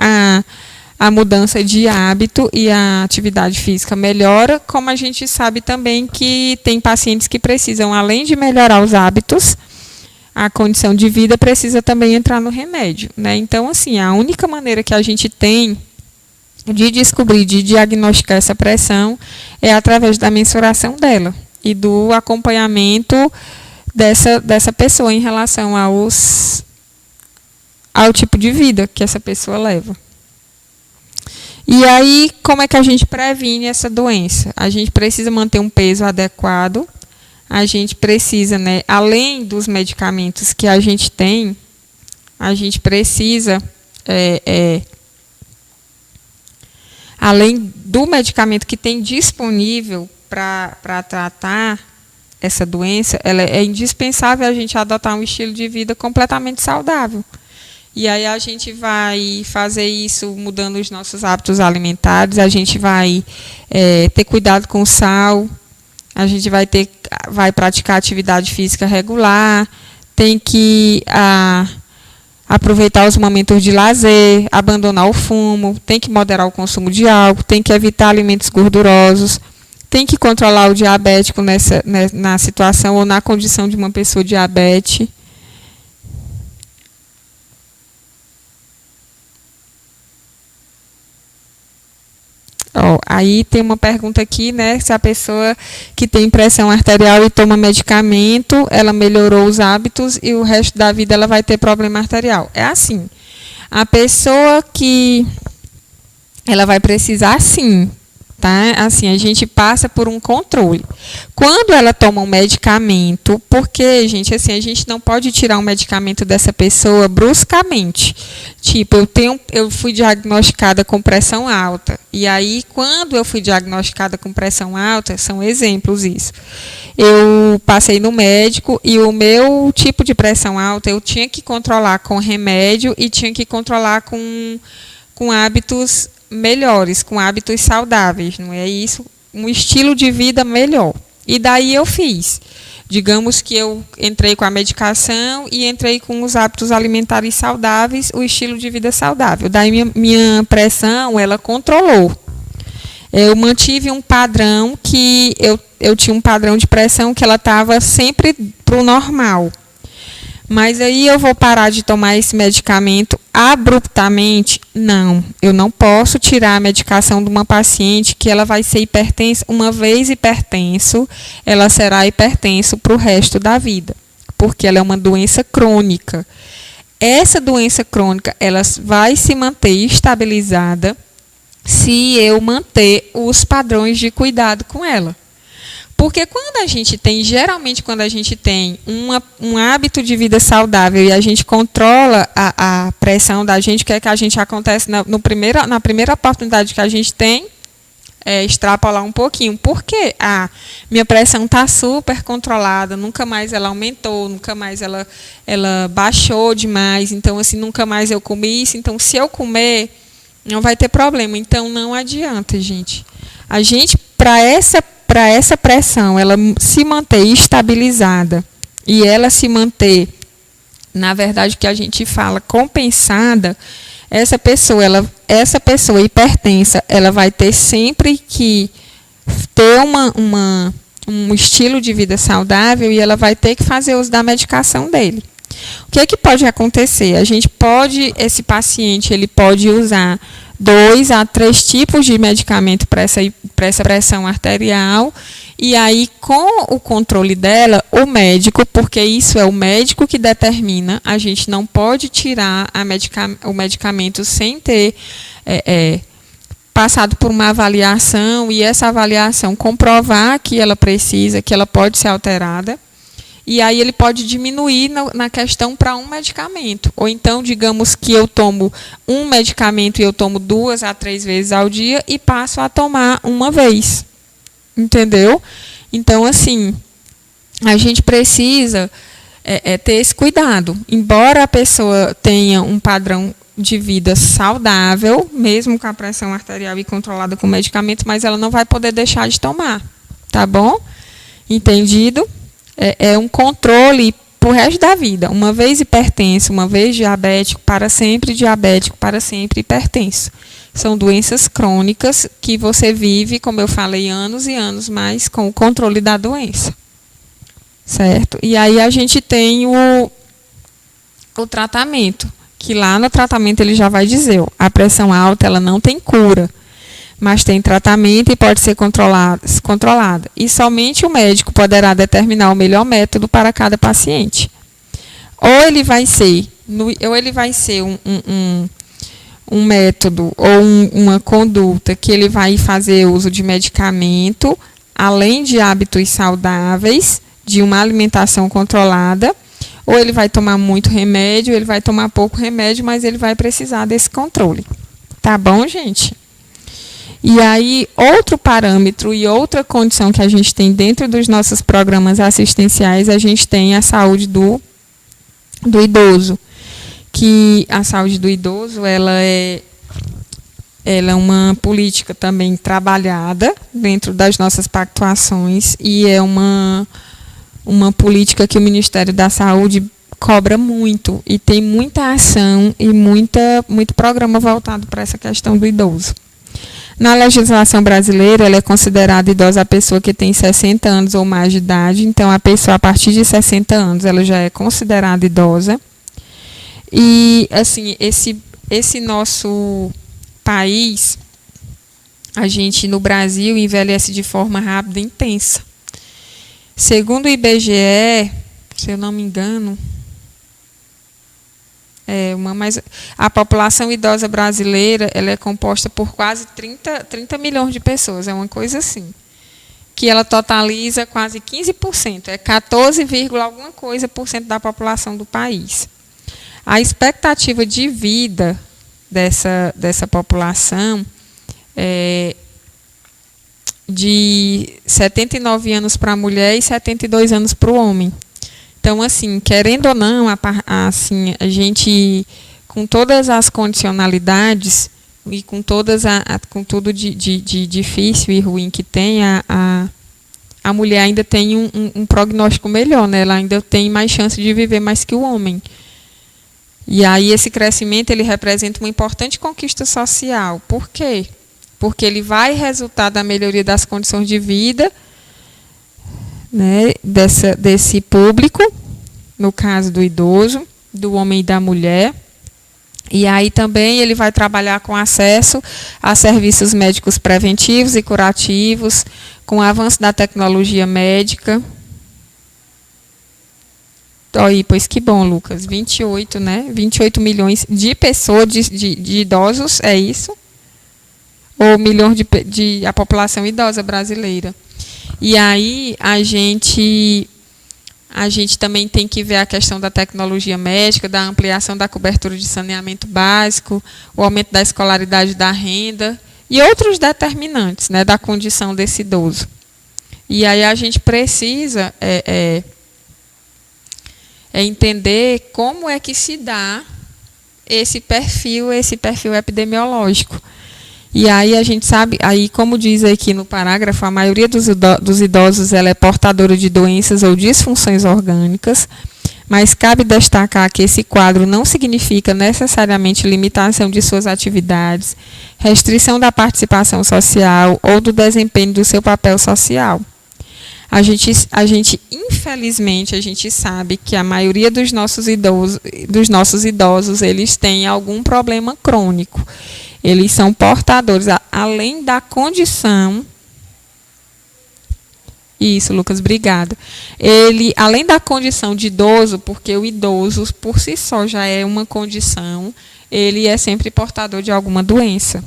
a mudança de hábito e a atividade física melhora, como a gente sabe também que tem pacientes que precisam, além de melhorar os hábitos, a condição de vida precisa também entrar no remédio, né? Então, assim, a única maneira que a gente tem de descobrir, de diagnosticar essa pressão é através da mensuração dela e do acompanhamento dessa pessoa em relação ao tipo de vida que essa pessoa leva. E aí, como é que a gente previne essa doença? A gente precisa manter um peso adequado. A gente precisa, né, além dos medicamentos que a gente tem, a gente precisa, além do medicamento que tem disponível para tratar essa doença, é indispensável a gente adotar um estilo de vida completamente saudável. E aí a gente vai fazer isso mudando os nossos hábitos alimentares, a gente vai ter cuidado com o sal, a gente vai praticar atividade física regular, tem que aproveitar os momentos de lazer, abandonar o fumo, tem que moderar o consumo de álcool, tem que evitar alimentos gordurosos, tem que controlar o diabético na situação ou na condição de uma pessoa diabética. Aí tem uma pergunta aqui, né? Se a pessoa que tem pressão arterial e toma medicamento, ela melhorou os hábitos e o resto da vida ela vai ter problema arterial. É assim, a pessoa que ela vai precisar sim, tá? Assim, a gente passa por um controle. Quando ela toma um medicamento, porque, gente, assim, a gente não pode tirar um medicamento dessa pessoa bruscamente. Tipo, eu fui diagnosticada com pressão alta. E aí, quando eu fui diagnosticada com pressão alta, são exemplos isso. Eu passei no médico e o meu tipo de pressão alta eu tinha que controlar com remédio e tinha que controlar com hábitos melhores, com hábitos saudáveis, não é isso? Um estilo de vida melhor. E daí eu fiz. Digamos que eu entrei com a medicação e entrei com os hábitos alimentares saudáveis, o estilo de vida saudável. Daí minha pressão, ela controlou. Eu mantive um padrão que eu tinha um padrão de pressão que ela estava sempre para o normal. Mas aí eu vou parar de tomar esse medicamento abruptamente? Não, eu não posso tirar a medicação de uma paciente que ela vai ser hipertensa. Uma vez hipertenso, ela será hipertenso para o resto da vida, porque ela é uma doença crônica. Essa doença crônica, ela vai se manter estabilizada se eu manter os padrões de cuidado com ela. Porque geralmente quando a gente tem um hábito de vida saudável e a gente controla a pressão da gente, o que é que a gente acontece na primeira oportunidade que a gente tem, extrapolar um pouquinho. Porque minha pressão está super controlada, nunca mais ela aumentou, nunca mais ela baixou demais, então assim, nunca mais eu comi isso, então se eu comer, não vai ter problema. Então não adianta, gente. A gente, para essa pressão ela se manter estabilizada e ela se manter, na verdade, que a gente fala compensada, essa pessoa hipertensa, ela vai ter sempre que ter um estilo de vida saudável e ela vai ter que fazer uso da medicação dele. O que pode acontecer? Esse paciente, ele pode usar 2 a 3 tipos de medicamento para essa pressão arterial, e aí com o controle dela, o médico, porque isso é o médico que determina, a gente não pode tirar o medicamento sem ter passado por uma avaliação, e essa avaliação comprovar que ela precisa, que ela pode ser alterada. E aí ele pode diminuir na questão para um medicamento. Ou então, digamos que eu tomo um medicamento e eu tomo 2 a 3 vezes ao dia e passo a tomar uma vez. Entendeu? Então, assim, a gente precisa ter esse cuidado. Embora a pessoa tenha um padrão de vida saudável, mesmo com a pressão arterial e controlada com medicamentos, mas ela não vai poder deixar de tomar. Tá bom? Entendido? É um controle para o resto da vida. Uma vez hipertenso, uma vez diabético, para sempre hipertenso. São doenças crônicas que você vive, como eu falei, anos e anos mais com o controle da doença. Certo? E aí a gente tem o tratamento, que lá no tratamento ele já vai dizer, a pressão alta ela não tem cura, mas tem tratamento e pode ser controlada. E somente o médico poderá determinar o melhor método para cada paciente. Ou ele vai ser um método ou uma conduta que ele vai fazer uso de medicamento, além de hábitos saudáveis, de uma alimentação controlada, ou ele vai tomar muito remédio, ele vai tomar pouco remédio, mas ele vai precisar desse controle. Tá bom, gente? E aí, outro parâmetro e outra condição que a gente tem dentro dos nossos programas assistenciais, a gente tem a saúde do idoso. Que a saúde do idoso, ela é uma política também trabalhada dentro das nossas pactuações e é uma política que o Ministério da Saúde cobra muito e tem muita ação e muito programa voltado para essa questão do idoso. Na legislação brasileira, ela é considerada idosa a pessoa que tem 60 anos ou mais de idade. Então, a pessoa a partir de 60 anos, ela já é considerada idosa. E, assim, esse nosso país, a gente no Brasil envelhece de forma rápida e intensa. Segundo o IBGE, se eu não me engano, a população idosa brasileira ela é composta por quase 30 milhões de pessoas, é uma coisa assim, que ela totaliza quase 15%, é 14, alguma coisa por cento da população do país. A expectativa de vida dessa população é de 79 anos para a mulher e 72 anos para o homem. Então, assim, querendo ou não, assim, a gente, com todas as condicionalidades e com tudo de difícil e ruim que tem, a mulher ainda tem um prognóstico melhor, né? Ela ainda tem mais chance de viver mais que o homem. E aí esse crescimento ele representa uma importante conquista social. Por quê? Porque ele vai resultar da melhoria das condições de vida, né, desse público, no caso do idoso, do homem e da mulher. E aí também ele vai trabalhar com acesso a serviços médicos preventivos e curativos, com o avanço da tecnologia médica. Aí, pois que bom, Lucas. 28, né? 28 milhões de pessoas, de idosos, é isso? Ou milhões de a população idosa brasileira. E aí a gente também tem que ver a questão da tecnologia médica, da ampliação da cobertura de saneamento básico, o aumento da escolaridade, da renda e outros determinantes, né, da condição desse idoso. E aí a gente precisa entender como é que se dá esse perfil epidemiológico. E aí a gente sabe, aí como diz aqui no parágrafo, a maioria dos idosos ela é portadora de doenças ou disfunções orgânicas, Mas cabe destacar que esse quadro não significa necessariamente limitação de suas atividades, restrição da participação social ou do desempenho do seu papel social. Infelizmente, a gente sabe que a maioria dos nossos idosos, eles têm algum problema crônico. Eles são portadores, além da condição. Isso, Lucas, obrigado. Além da condição de idoso, porque o idoso por si só já é uma condição, ele é sempre portador de alguma doença.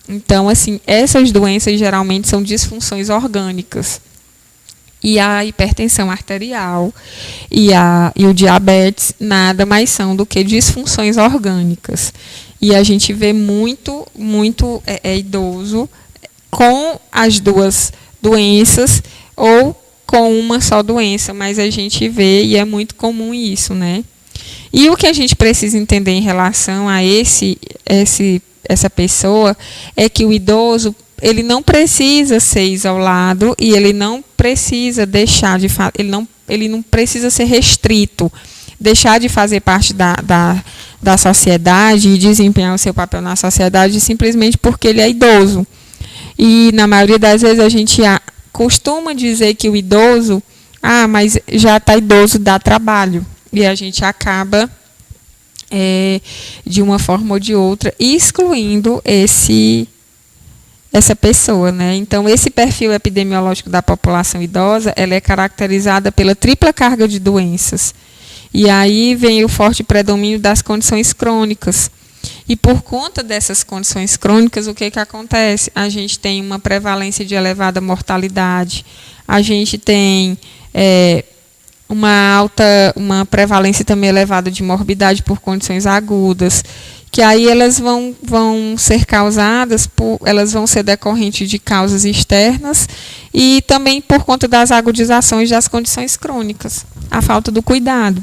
Então, assim, essas doenças geralmente são disfunções orgânicas. E a hipertensão arterial e o diabetes nada mais são do que disfunções orgânicas. E a gente vê muito idoso com as duas doenças ou com uma só doença, mas a gente vê e é muito comum isso, né? E o que a gente precisa entender em relação a essa pessoa é que o idoso, ele não precisa ser isolado e ele não precisa deixar de ele não precisa ser restrito, deixar de fazer parte da sociedade e desempenhar o seu papel na sociedade simplesmente porque ele é idoso. E na maioria das vezes a gente costuma dizer que o idoso, mas já está idoso, dá trabalho. E a gente acaba, de uma forma ou de outra, excluindo essa pessoa, né? Então, esse perfil epidemiológico da população idosa, ela é caracterizada pela tripla carga de doenças. E aí vem o forte predomínio das condições crônicas. E por conta dessas condições crônicas, o que acontece? A gente tem uma prevalência de elevada mortalidade, a gente tem uma prevalência também elevada de morbidade por condições agudas, que aí elas vão ser causadas, elas vão ser decorrentes de causas externas e também por conta das agudizações das condições crônicas, a falta do cuidado.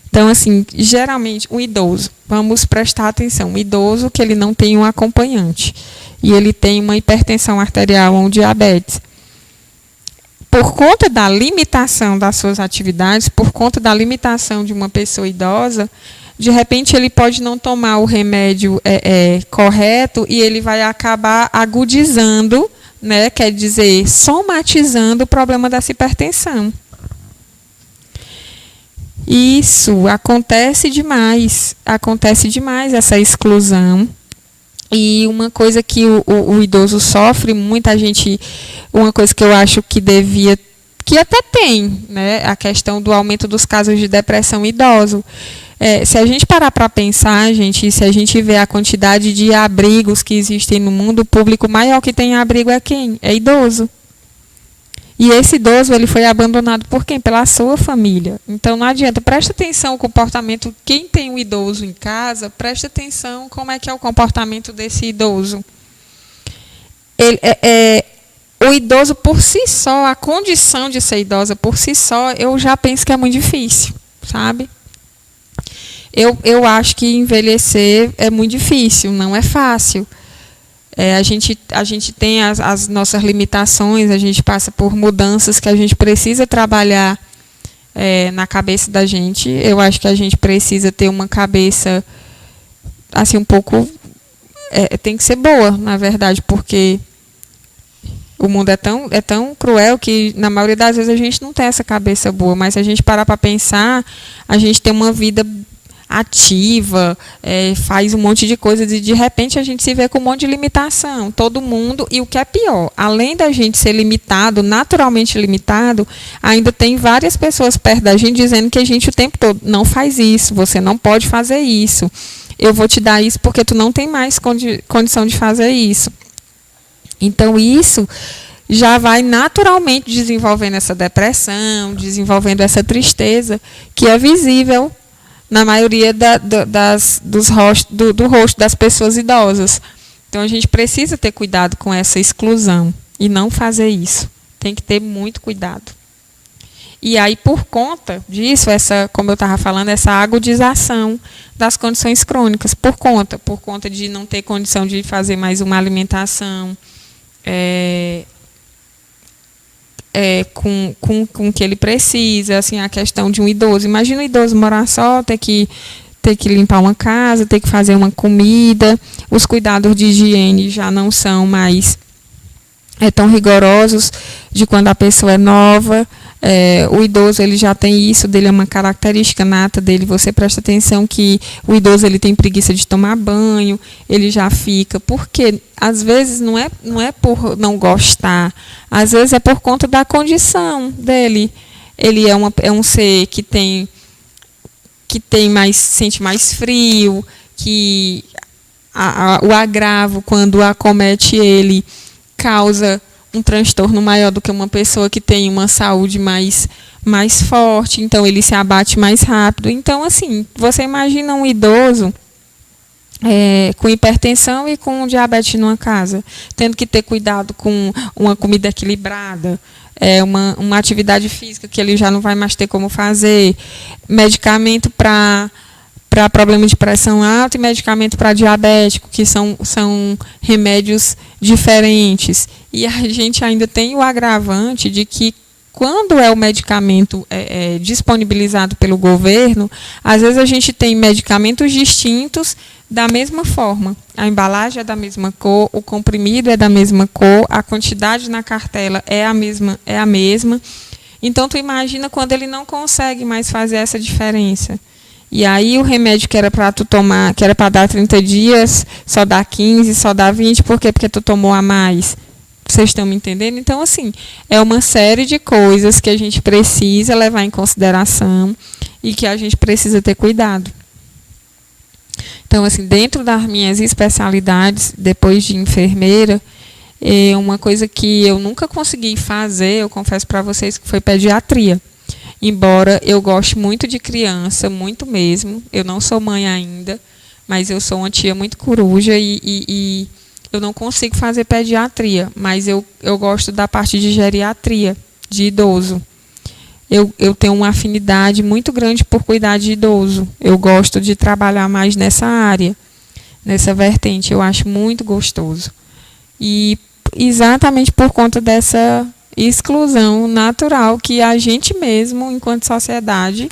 Então, assim, geralmente, o idoso, vamos prestar atenção, o idoso que ele não tem um acompanhante e ele tem uma hipertensão arterial ou um diabetes. Por conta da limitação das suas atividades, por conta da limitação de uma pessoa idosa, de repente ele pode não tomar o remédio correto e ele vai acabar agudizando, né, quer dizer, somatizando o problema dessa hipertensão. Isso acontece demais essa exclusão. E uma coisa que o idoso sofre, muita gente, uma coisa que eu acho que que até tem, né, a questão do aumento dos casos de depressão idoso. Se a gente parar para pensar, se a gente vê a quantidade de abrigos que existem no mundo, o público maior que tem abrigo é quem? É idoso. E esse idoso, ele foi abandonado por quem? Pela sua família. Então, não adianta. Presta atenção no comportamento. Quem tem um idoso em casa, presta atenção como é que é o comportamento desse idoso. O idoso, por si só, a condição de ser idosa por si só, eu já penso que é muito difícil, sabe? Eu acho que envelhecer é muito difícil, não é fácil. A gente tem as nossas limitações, a gente passa por mudanças que a gente precisa trabalhar na cabeça da gente. Eu acho que a gente precisa ter uma cabeça assim um pouco tem que ser boa, na verdade, porque o mundo é tão cruel que na maioria das vezes a gente não tem essa cabeça boa, mas se a gente parar para pensar, a gente tem uma vida ativa, faz um monte de coisas e de repente a gente se vê com um monte de limitação, todo mundo, e o que é pior, além da gente ser limitado, naturalmente limitado, ainda tem várias pessoas perto da gente dizendo que a gente o tempo todo, não faz isso, você não pode fazer isso, eu vou te dar isso porque tu não tem mais condição de fazer isso. Então isso já vai naturalmente desenvolvendo essa depressão, desenvolvendo essa tristeza que é visível na maioria do rosto das pessoas idosas. Então, a gente precisa ter cuidado com essa exclusão e não fazer isso. Tem que ter muito cuidado. E aí, por conta disso, como eu estava falando, essa agudização das condições crônicas, por conta de não ter condição de fazer mais uma alimentação com o que ele precisa, assim, a questão de um idoso. Imagina um idoso morar só, ter que limpar uma casa, ter que fazer uma comida, os cuidados de higiene já não são mais tão rigorosos de quando a pessoa é nova. O idoso ele já tem isso, dele é uma característica nata dele. Você presta atenção que o idoso ele tem preguiça de tomar banho, ele já fica, porque às vezes não é por não gostar, às vezes é por conta da condição dele. Ele é um ser que sente mais frio, que o agravo quando acomete ele causa um transtorno maior do que uma pessoa que tem uma saúde mais forte, então ele se abate mais rápido. Então, assim, você imagina um idoso com hipertensão e com diabetes numa casa, tendo que ter cuidado com uma comida equilibrada, uma atividade física que ele já não vai mais ter como fazer, medicamento para problema de pressão alta e medicamento para diabético, que são remédios diferentes. E a gente ainda tem o agravante de que, quando o medicamento disponibilizado pelo governo, às vezes a gente tem medicamentos distintos da mesma forma. A embalagem é da mesma cor, o comprimido é da mesma cor, a quantidade na cartela é a mesma. Então, tu imagina quando ele não consegue mais fazer essa diferença. E aí o remédio que era para tu tomar, que era para dar 30 dias, só dá 15, só dá 20, por quê? Porque tu tomou a mais. Vocês estão me entendendo? Então, assim, é uma série de coisas que a gente precisa levar em consideração e que a gente precisa ter cuidado. Então, assim, dentro das minhas especialidades, depois de enfermeira, uma coisa que eu nunca consegui fazer, eu confesso para vocês, que foi pediatria. Embora eu goste muito de criança, muito mesmo, eu não sou mãe ainda, mas eu sou uma tia muito coruja e eu não consigo fazer pediatria, mas eu gosto da parte de geriatria, de idoso. Eu tenho uma afinidade muito grande por cuidar de idoso. Eu gosto de trabalhar mais nessa área, nessa vertente. Eu acho muito gostoso. E exatamente por conta dessa exclusão natural que a gente mesmo, enquanto sociedade,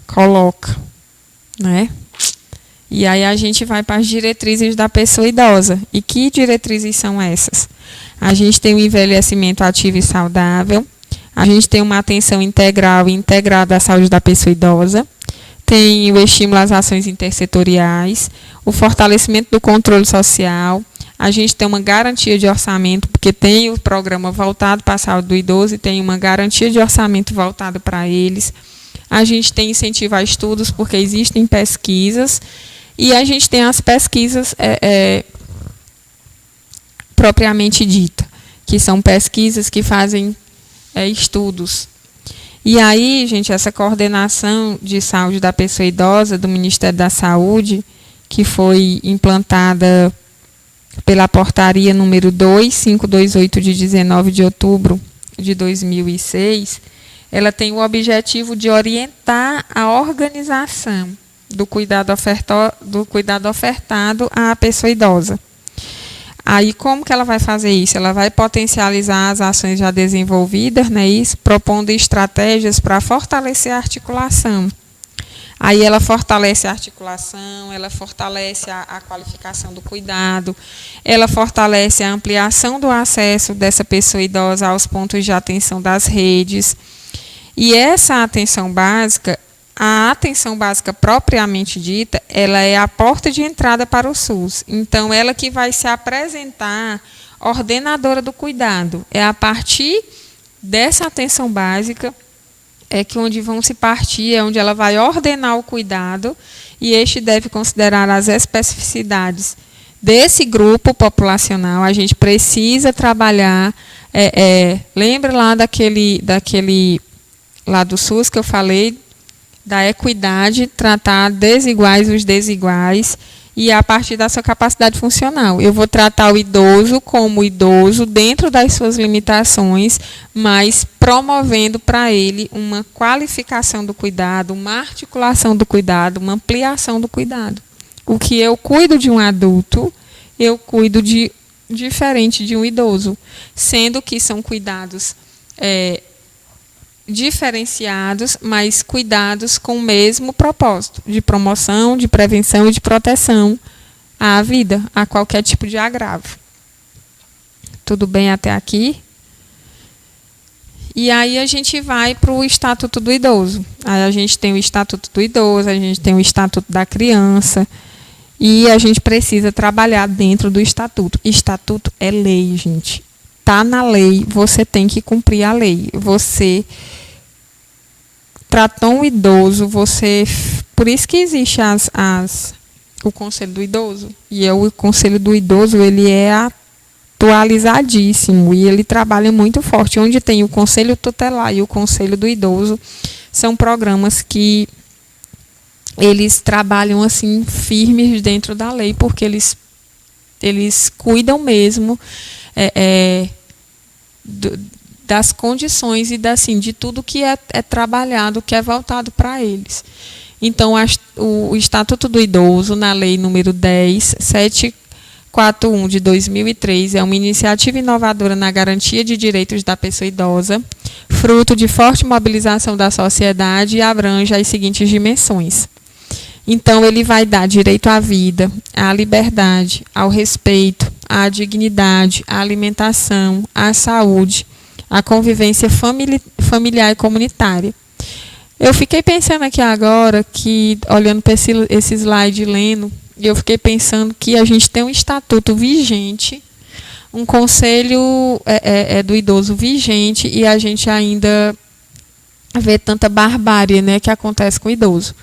coloca, né? E aí a gente vai para as diretrizes da pessoa idosa. E que diretrizes são essas? A gente tem um envelhecimento ativo e saudável, a gente tem uma atenção integral e integrada à saúde da pessoa idosa, tem o estímulo às ações intersetoriais, o fortalecimento do controle social, a gente tem uma garantia de orçamento, porque tem o programa voltado para a saúde do idoso e tem uma garantia de orçamento voltado para eles. A gente tem incentivo a estudos, porque existem pesquisas, e a gente tem as pesquisas propriamente dita, que são pesquisas que fazem estudos. E aí, gente, essa coordenação de saúde da pessoa idosa do Ministério da Saúde, que foi implantada pela portaria número 2528 de 19 de outubro de 2006, ela tem o objetivo de orientar a organização do cuidado ofertado à pessoa idosa. Aí, como que ela vai fazer isso? Ela vai potencializar as ações já desenvolvidas, né, propondo estratégias para fortalecer a articulação. Aí ela fortalece a articulação, ela fortalece a qualificação do cuidado, ela fortalece a ampliação do acesso dessa pessoa idosa aos pontos de atenção das redes. E essa atenção básica, a atenção básica propriamente dita, ela é a porta de entrada para o SUS. Então, ela que vai se apresentar ordenadora do cuidado. É a partir dessa atenção básica que onde vão se partir, é onde ela vai ordenar o cuidado, e este deve considerar as especificidades desse grupo populacional. A gente precisa trabalhar, lembra lá daquele lá do SUS que eu falei, da equidade, tratar desiguais os desiguais, e a partir da sua capacidade funcional. Eu vou tratar o idoso como idoso dentro das suas limitações, mas promovendo para ele uma qualificação do cuidado, uma articulação do cuidado, uma ampliação do cuidado. O que eu cuido de um adulto, eu cuido de diferente de um idoso, sendo que são cuidados diferenciados, mas cuidados com o mesmo propósito, de promoção, de prevenção e de proteção à vida, a qualquer tipo de agravo. Tudo bem até aqui? E aí a gente vai para o Estatuto do Idoso. Aí a gente tem o Estatuto do Idoso, a gente tem o Estatuto da Criança, e a gente precisa trabalhar dentro do Estatuto. Estatuto é lei, gente. Está na lei, você tem que cumprir a lei. Você tratou um idoso, por isso que existe o Conselho do Idoso. E o Conselho do Idoso, ele é atualizadíssimo e ele trabalha muito forte. Onde tem o Conselho Tutelar e o Conselho do Idoso, são programas que eles trabalham assim firmes dentro da lei, porque eles cuidam mesmo das condições e de tudo que é trabalhado, que é voltado para eles. Então, o Estatuto do Idoso, na Lei número 10.741 de 2003, é uma iniciativa inovadora na garantia de direitos da pessoa idosa, fruto de forte mobilização da sociedade, e abrange as seguintes dimensões. Então, ele vai dar direito à vida, à liberdade, ao respeito, à dignidade, à alimentação, à saúde, à convivência familiar e comunitária. Eu fiquei pensando aqui agora, olhando para esse slide, lendo, e eu fiquei pensando que a gente tem um estatuto vigente, um conselho do idoso vigente, e a gente ainda vê tanta barbárie, né, que acontece com o idoso.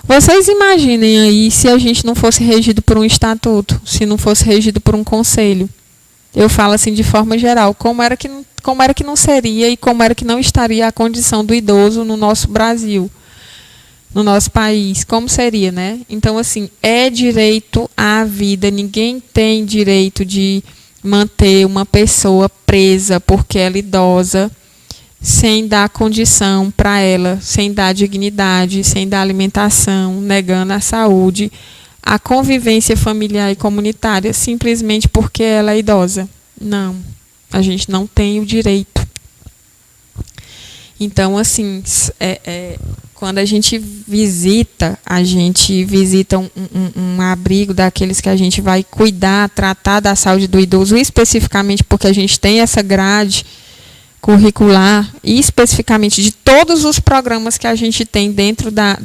Vocês imaginem aí se a gente não fosse regido por um estatuto, se não fosse regido por um conselho. Eu falo assim de forma geral, como era que não seria e como era que não estaria a condição do idoso no nosso Brasil, no nosso país, como seria, né? Então, assim, é direito à vida, ninguém tem direito de manter uma pessoa presa porque ela é idosa, sem dar condição para ela, sem dar dignidade, sem dar alimentação, negando a saúde, a convivência familiar e comunitária, simplesmente porque ela é idosa. Não, a gente não tem o direito. Então, assim, quando a gente visita um abrigo daqueles que a gente vai cuidar, tratar da saúde do idoso, especificamente porque a gente tem essa grade curricular, e especificamente de todos os programas que a gente tem dentro da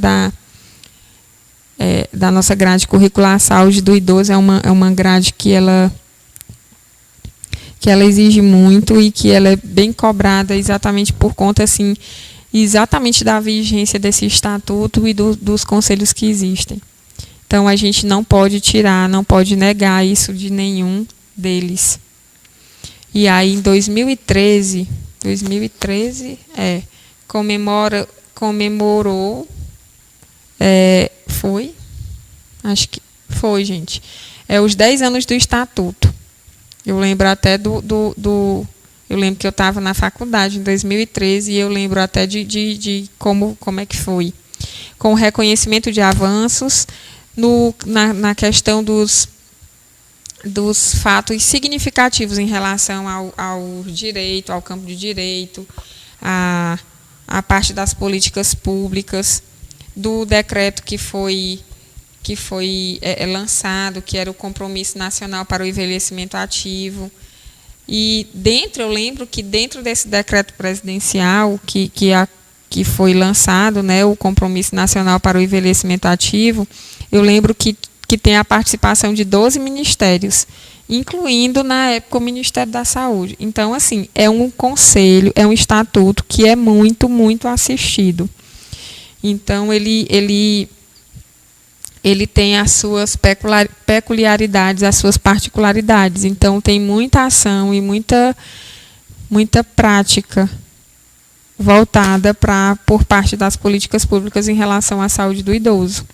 nossa grade curricular. A saúde do idoso é uma grade que ela exige muito e que ela é bem cobrada exatamente por conta, assim, exatamente da vigência desse estatuto e dos conselhos que existem. Então, a gente não pode tirar, não pode negar isso de nenhum deles. E aí, em 2013 comemorou, foi? Acho que foi, gente. Os 10 anos do Estatuto. Eu lembro até eu lembro que eu estava na faculdade em 2013 e eu lembro até de como é que foi. Com o reconhecimento de avanços na questão dos fatos significativos em relação ao direito, ao campo de direito, a parte das políticas públicas, do decreto que foi lançado, que era o Compromisso Nacional para o Envelhecimento Ativo. E eu lembro que dentro desse decreto presidencial que foi lançado, né, o Compromisso Nacional para o Envelhecimento Ativo, eu lembro que tem a participação de 12 ministérios, incluindo, na época, o Ministério da Saúde. Então, assim, é um conselho, é um estatuto que é muito, muito assistido. Então, ele tem as suas peculiaridades, as suas particularidades. Então, tem muita ação e muita prática voltada por parte das políticas públicas em relação à saúde do idoso.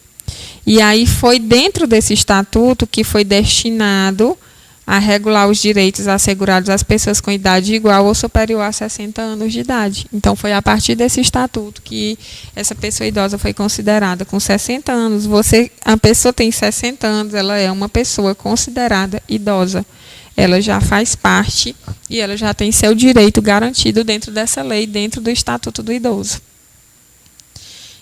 E aí foi dentro desse estatuto que foi destinado a regular os direitos assegurados às pessoas com idade igual ou superior a 60 anos de idade. Então, foi a partir desse estatuto que essa pessoa idosa foi considerada com 60 anos. A pessoa tem 60 anos, ela é uma pessoa considerada idosa. ela já faz parte e ela já tem seu direito garantido dentro dessa lei, dentro do Estatuto do Idoso.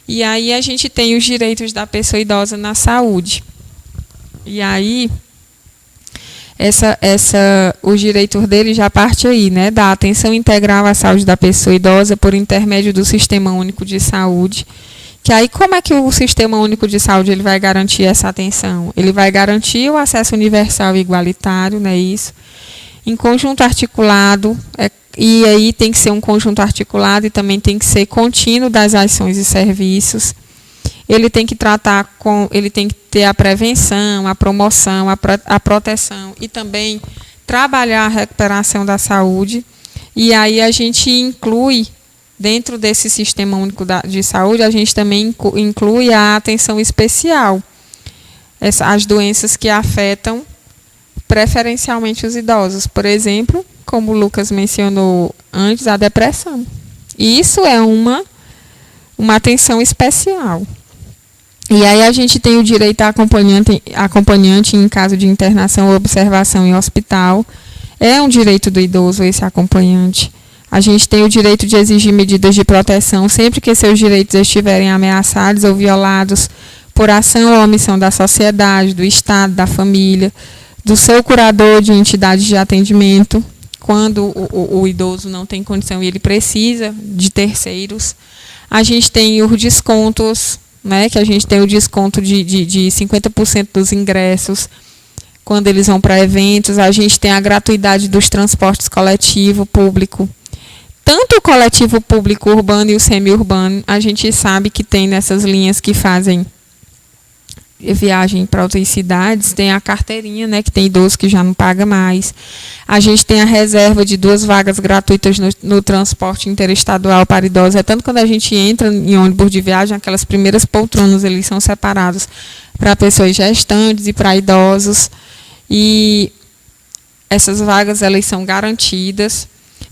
E aí a gente tem os direitos da pessoa idosa na saúde. E aí, os direitos dele já parte aí, né, da atenção integral à saúde da pessoa idosa por intermédio do Sistema Único de Saúde. Que aí, como é que o Sistema Único de Saúde ele vai garantir essa atenção? Ele vai garantir o acesso universal e igualitário, não é isso? Em conjunto articulado, e aí tem que ser um conjunto articulado e também tem que ser contínuo das ações e serviços. Ele tem que ele tem que ter a prevenção, a promoção, a proteção e também trabalhar a recuperação da saúde. E aí a gente inclui, dentro desse Sistema Único de Saúde, a gente também inclui a atenção especial, as doenças que afetam preferencialmente os idosos. Por exemplo, como o Lucas mencionou antes, a depressão. E isso é uma atenção especial. E aí a gente tem o direito a acompanhante em caso de internação ou observação em hospital. É um direito do idoso esse acompanhante. A gente tem o direito de exigir medidas de proteção sempre que seus direitos estiverem ameaçados ou violados por ação ou omissão da sociedade, do Estado, da família, do seu curador de entidades de atendimento, quando o idoso não tem condição e ele precisa de terceiros. A gente tem os descontos, né, que a gente tem o desconto de 50% dos ingressos quando eles vão para eventos. A gente tem a gratuidade dos transportes coletivo, público. Tanto o coletivo público urbano e o semi-urbano, a gente sabe que tem nessas linhas que fazem viagem para outras cidades, tem a carteirinha, né, que tem idoso que já não paga mais. A gente tem a reserva de 2 vagas gratuitas no transporte interestadual para idosos. É tanto quando a gente entra em ônibus de viagem, aquelas primeiras poltronas, eles são separados para pessoas gestantes e para idosos. E essas vagas, elas são garantidas.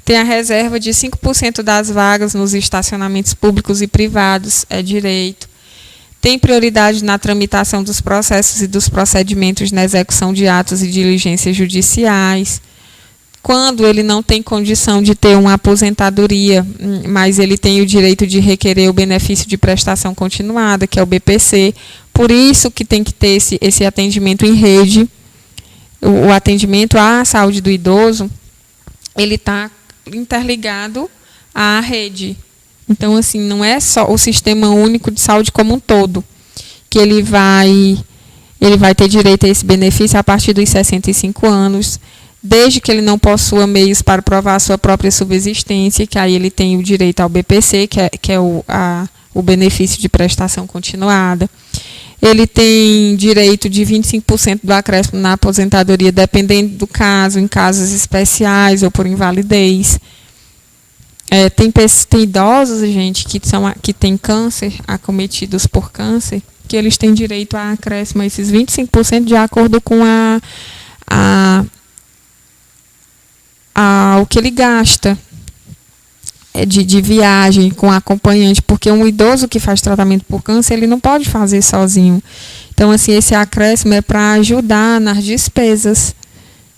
Tem a reserva de 5% das vagas nos estacionamentos públicos e privados, é direito. Tem prioridade na tramitação dos processos e dos procedimentos na execução de atos e diligências judiciais. Quando ele não tem condição de ter uma aposentadoria, mas ele tem o direito de requerer o benefício de prestação continuada, que é o BPC. Por isso que tem que ter esse atendimento em rede. O atendimento à saúde do idoso, ele está interligado à rede. Então, assim, não é só o Sistema Único de Saúde como um todo, que ele vai ter direito a esse benefício a partir dos 65 anos, desde que ele não possua meios para provar a sua própria subsistência, que aí ele tem o direito ao BPC, que é o benefício de prestação continuada. Ele tem direito de 25% do acréscimo na aposentadoria, dependendo do caso, em casos especiais ou por invalidez. Tem idosos, gente, que têm câncer, acometidos por câncer, que eles têm direito a acréscimo a esses 25% de acordo com o que ele gasta de viagem com acompanhante, porque um idoso que faz tratamento por câncer, ele não pode fazer sozinho. Então, assim, esse acréscimo é para ajudar nas despesas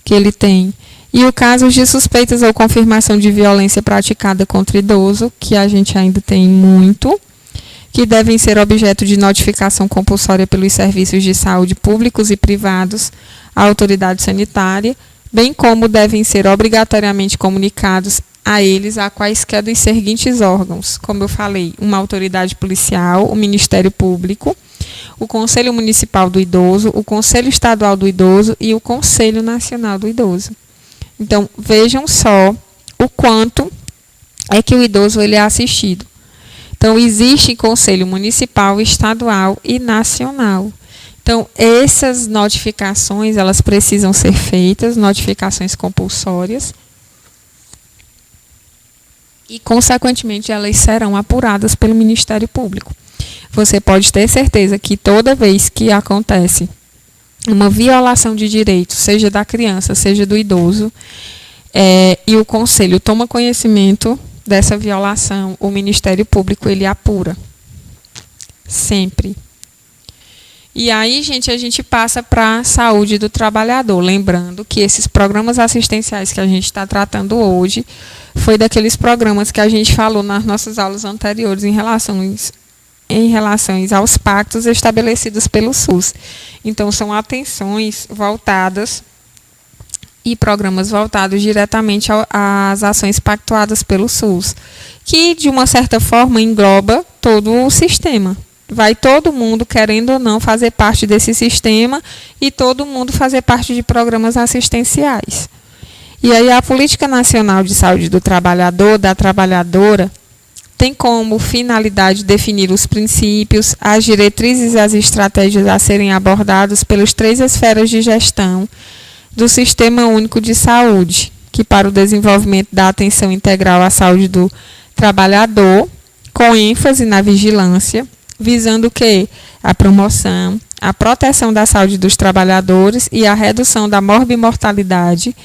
que ele tem. E o caso de suspeitas ou confirmação de violência praticada contra idoso, que a gente ainda tem muito, que devem ser objeto de notificação compulsória pelos serviços de saúde públicos e privados à autoridade sanitária, bem como devem ser obrigatoriamente comunicados a eles a quaisquer dos seguintes órgãos, como eu falei, uma autoridade policial, o Ministério Público, o Conselho Municipal do Idoso, o Conselho Estadual do Idoso e o Conselho Nacional do Idoso. Então, vejam só o quanto é que o idoso ele é assistido. Então, existe conselho municipal, estadual e nacional. Então, essas notificações, elas precisam ser feitas, notificações compulsórias, e, consequentemente, elas serão apuradas pelo Ministério Público. Você pode ter certeza que toda vez que acontece uma violação de direito, seja da criança, seja do idoso, e o Conselho toma conhecimento dessa violação, o Ministério Público ele apura. Sempre. E aí, gente, a gente passa para a saúde do trabalhador. Lembrando que esses programas assistenciais que a gente está tratando hoje foi daqueles programas que a gente falou nas nossas aulas anteriores em relação aos pactos estabelecidos pelo SUS. Então, são atenções voltadas e programas voltados diretamente às ações pactuadas pelo SUS, que, de uma certa forma, engloba todo o sistema. Vai todo mundo, querendo ou não, fazer parte desse sistema e todo mundo fazer parte de programas assistenciais. E aí a Política Nacional de Saúde do Trabalhador, da trabalhadora, tem como finalidade definir os princípios, as diretrizes e as estratégias a serem abordadas pelas 3 esferas de gestão do Sistema Único de Saúde, que para o desenvolvimento da atenção integral à saúde do trabalhador, com ênfase na vigilância, visando o quê? A promoção, a proteção da saúde dos trabalhadores e a redução da morbimortalidade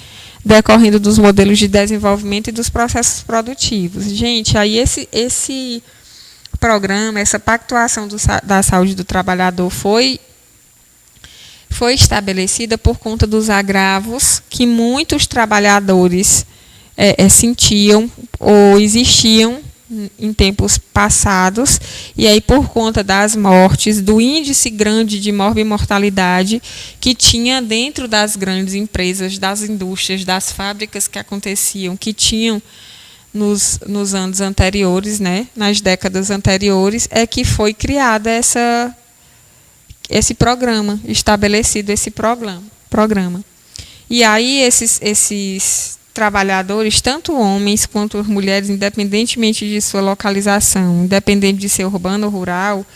decorrendo dos modelos de desenvolvimento e dos processos produtivos. Gente, aí esse programa, essa pactuação da saúde do trabalhador foi estabelecida por conta dos agravos que muitos trabalhadores sentiam ou existiam em tempos passados, e aí por conta das mortes, do índice grande de morbimortalidade que tinha dentro das grandes empresas, das indústrias, das fábricas que aconteciam, que tinham nos anos anteriores, né, nas décadas anteriores, é que foi criado esse programa, estabelecido esse programa. E aí esses trabalhadores, tanto homens quanto mulheres, independentemente de sua localização, independente de ser urbano ou rural,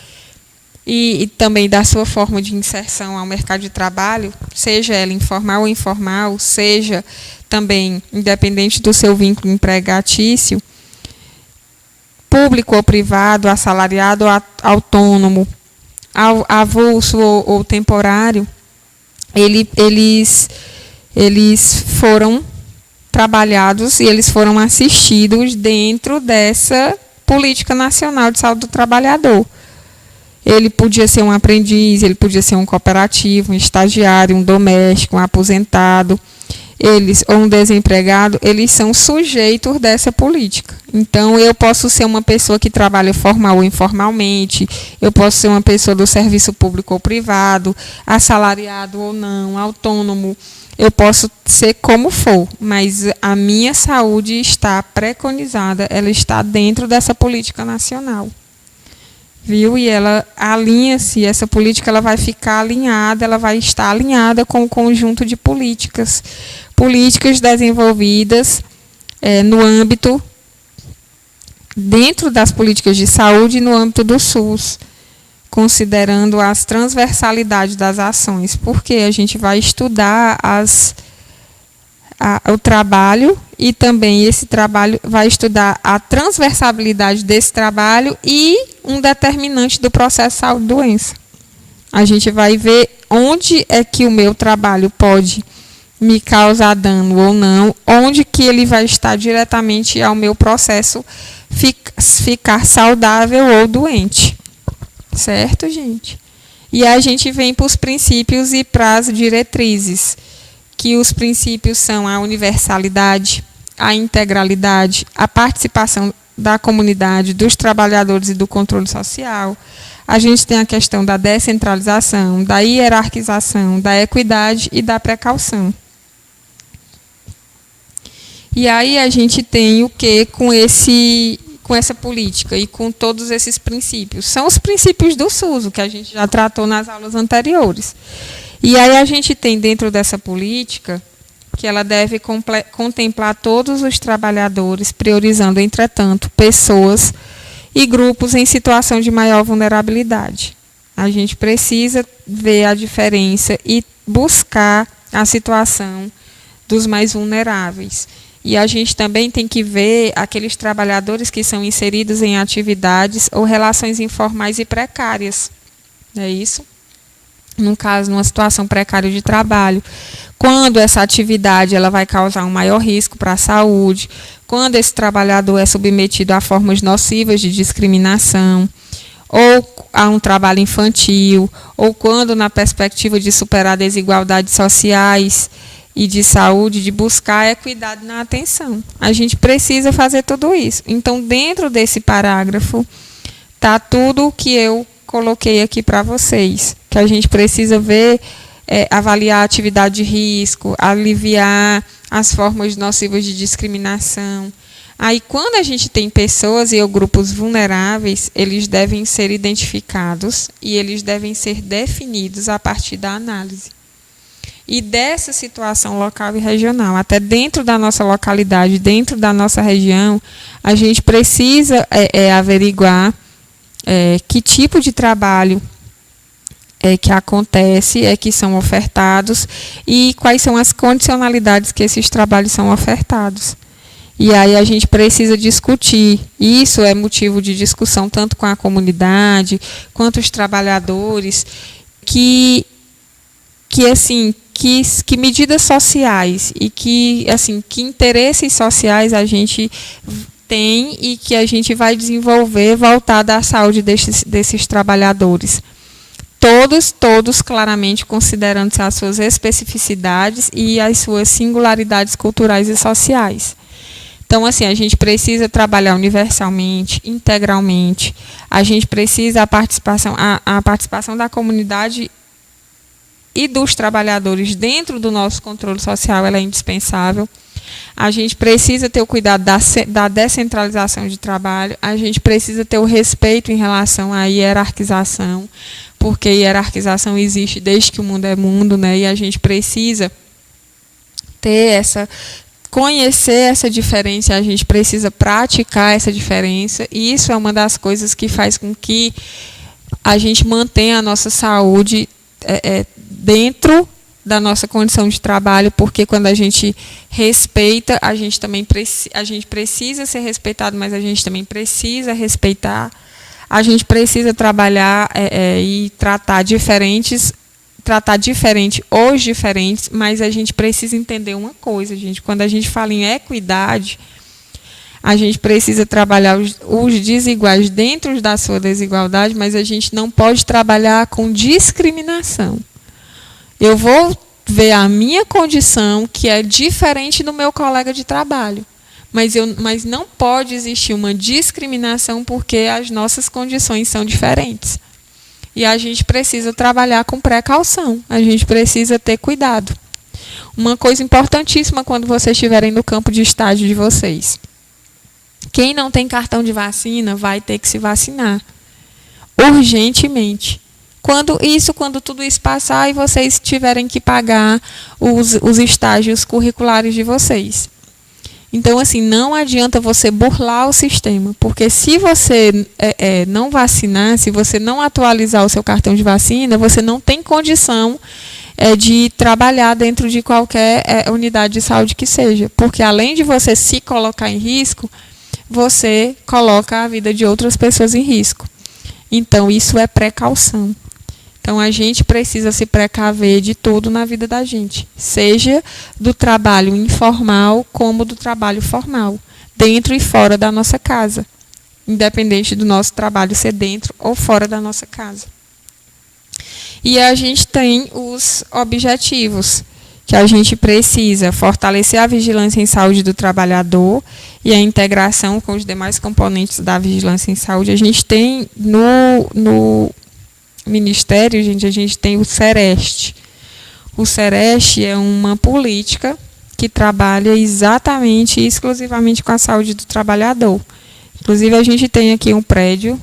e também da sua forma de inserção ao mercado de trabalho, seja ela informal ou informal, seja também independente do seu vínculo empregatício, público ou privado, assalariado ou autônomo, avulso ou temporário, eles foram trabalhados e eles foram assistidos dentro dessa Política Nacional de Saúde do Trabalhador. Ele podia ser um aprendiz, ele podia ser um cooperativo, um estagiário, um doméstico, um aposentado, ou um desempregado, eles são sujeitos dessa política. Então, eu posso ser uma pessoa que trabalha formal ou informalmente, eu posso ser uma pessoa do serviço público ou privado, assalariado ou não, autônomo, eu posso ser como for, mas a minha saúde está preconizada, ela está dentro dessa política nacional. Viu? E ela alinha-se, essa política ela vai ficar alinhada, ela vai estar alinhada com o conjunto de políticas desenvolvidas no âmbito, dentro das políticas de saúde e no âmbito do SUS, considerando as transversalidades das ações, porque a gente vai estudar o trabalho e também esse trabalho vai estudar a transversalidade desse trabalho e um determinante do processo de saúde e doença. A gente vai ver onde é que o meu trabalho pode me causar dano ou não, onde que ele vai estar diretamente ao meu processo ficar saudável ou doente. Certo, gente? E a gente vem para os princípios e para as diretrizes, que os princípios são a universalidade, a integralidade, a participação da comunidade, dos trabalhadores e do controle social. A gente tem a questão da descentralização, da hierarquização, da equidade e da precaução. E aí a gente tem o que com essa política e com todos esses princípios? São os princípios do SUS, o que a gente já tratou nas aulas anteriores. E aí a gente tem dentro dessa política que ela deve contemplar todos os trabalhadores, priorizando, entretanto, pessoas e grupos em situação de maior vulnerabilidade. A gente precisa ver a diferença e buscar a situação dos mais vulneráveis. E a gente também tem que ver aqueles trabalhadores que são inseridos em atividades ou relações informais e precárias. Não é isso? No caso, numa situação precária de trabalho, quando essa atividade ela vai causar um maior risco para a saúde, quando esse trabalhador é submetido a formas nocivas de discriminação, ou a um trabalho infantil, ou quando na perspectiva de superar desigualdades sociais e de saúde, de buscar equidade na atenção. A gente precisa fazer tudo isso. Então, dentro desse parágrafo, está tudo o que eu coloquei aqui para vocês, que a gente precisa ver, avaliar a atividade de risco, aliviar as formas nocivas de discriminação. Aí, quando a gente tem pessoas e ou grupos vulneráveis, eles devem ser identificados e eles devem ser definidos a partir da análise. E dessa situação local e regional, até dentro da nossa localidade, dentro da nossa região, a gente precisa averiguar que tipo de trabalho que acontece, que são ofertados e quais são as condicionalidades que esses trabalhos são ofertados. E aí a gente precisa discutir. Isso é motivo de discussão tanto com a comunidade quanto os trabalhadores, que medidas sociais e que interesses sociais a gente tem e que a gente vai desenvolver voltada à saúde desses trabalhadores. Todos claramente considerando-se as suas especificidades e as suas singularidades culturais e sociais. Então, a gente precisa trabalhar universalmente, integralmente. A gente precisa a participação da comunidade e dos trabalhadores dentro do nosso controle social, ela é indispensável. A gente precisa ter o cuidado da descentralização de trabalho. A gente precisa ter o respeito em relação à hierarquização, porque hierarquização existe desde que o mundo é mundo, né? E a gente precisa conhecer essa diferença, a gente precisa praticar essa diferença, e isso é uma das coisas que faz com que a gente mantenha a nossa saúde dentro da nossa condição de trabalho, porque quando a gente respeita, a gente precisa ser respeitado, mas a gente também precisa respeitar, a gente precisa trabalhar e tratar diferente os diferentes, mas a gente precisa entender uma coisa, gente. Quando a gente fala em equidade, a gente precisa trabalhar os desiguais dentro da sua desigualdade, mas a gente não pode trabalhar com discriminação. Eu vou ver a minha condição, que é diferente do meu colega de trabalho, mas não pode existir uma discriminação porque as nossas condições são diferentes. E a gente precisa trabalhar com precaução, a gente precisa ter cuidado. Uma coisa importantíssima quando vocês estiverem no campo de estágio de vocês. Quem não tem cartão de vacina vai ter que se vacinar. Urgentemente. Quando tudo isso passar e vocês tiverem que pagar os estágios curriculares de vocês. Então, não adianta você burlar o sistema, porque se você não vacinar, se você não atualizar o seu cartão de vacina, você não tem condição de trabalhar dentro de qualquer unidade de saúde que seja, porque além de você se colocar em risco, você coloca a vida de outras pessoas em risco. Então, isso é precaução. Então, a gente precisa se precaver de tudo na vida da gente, seja do trabalho informal como do trabalho formal, dentro e fora da nossa casa, independente do nosso trabalho ser dentro ou fora da nossa casa. E a gente tem os objetivos, que a gente precisa fortalecer a vigilância em saúde do trabalhador e a integração com os demais componentes da vigilância em saúde. A gente tem no Ministério, a gente tem o SEREST. O SEREST é uma política que trabalha exatamente e exclusivamente com a saúde do trabalhador. Inclusive, a gente tem aqui um prédio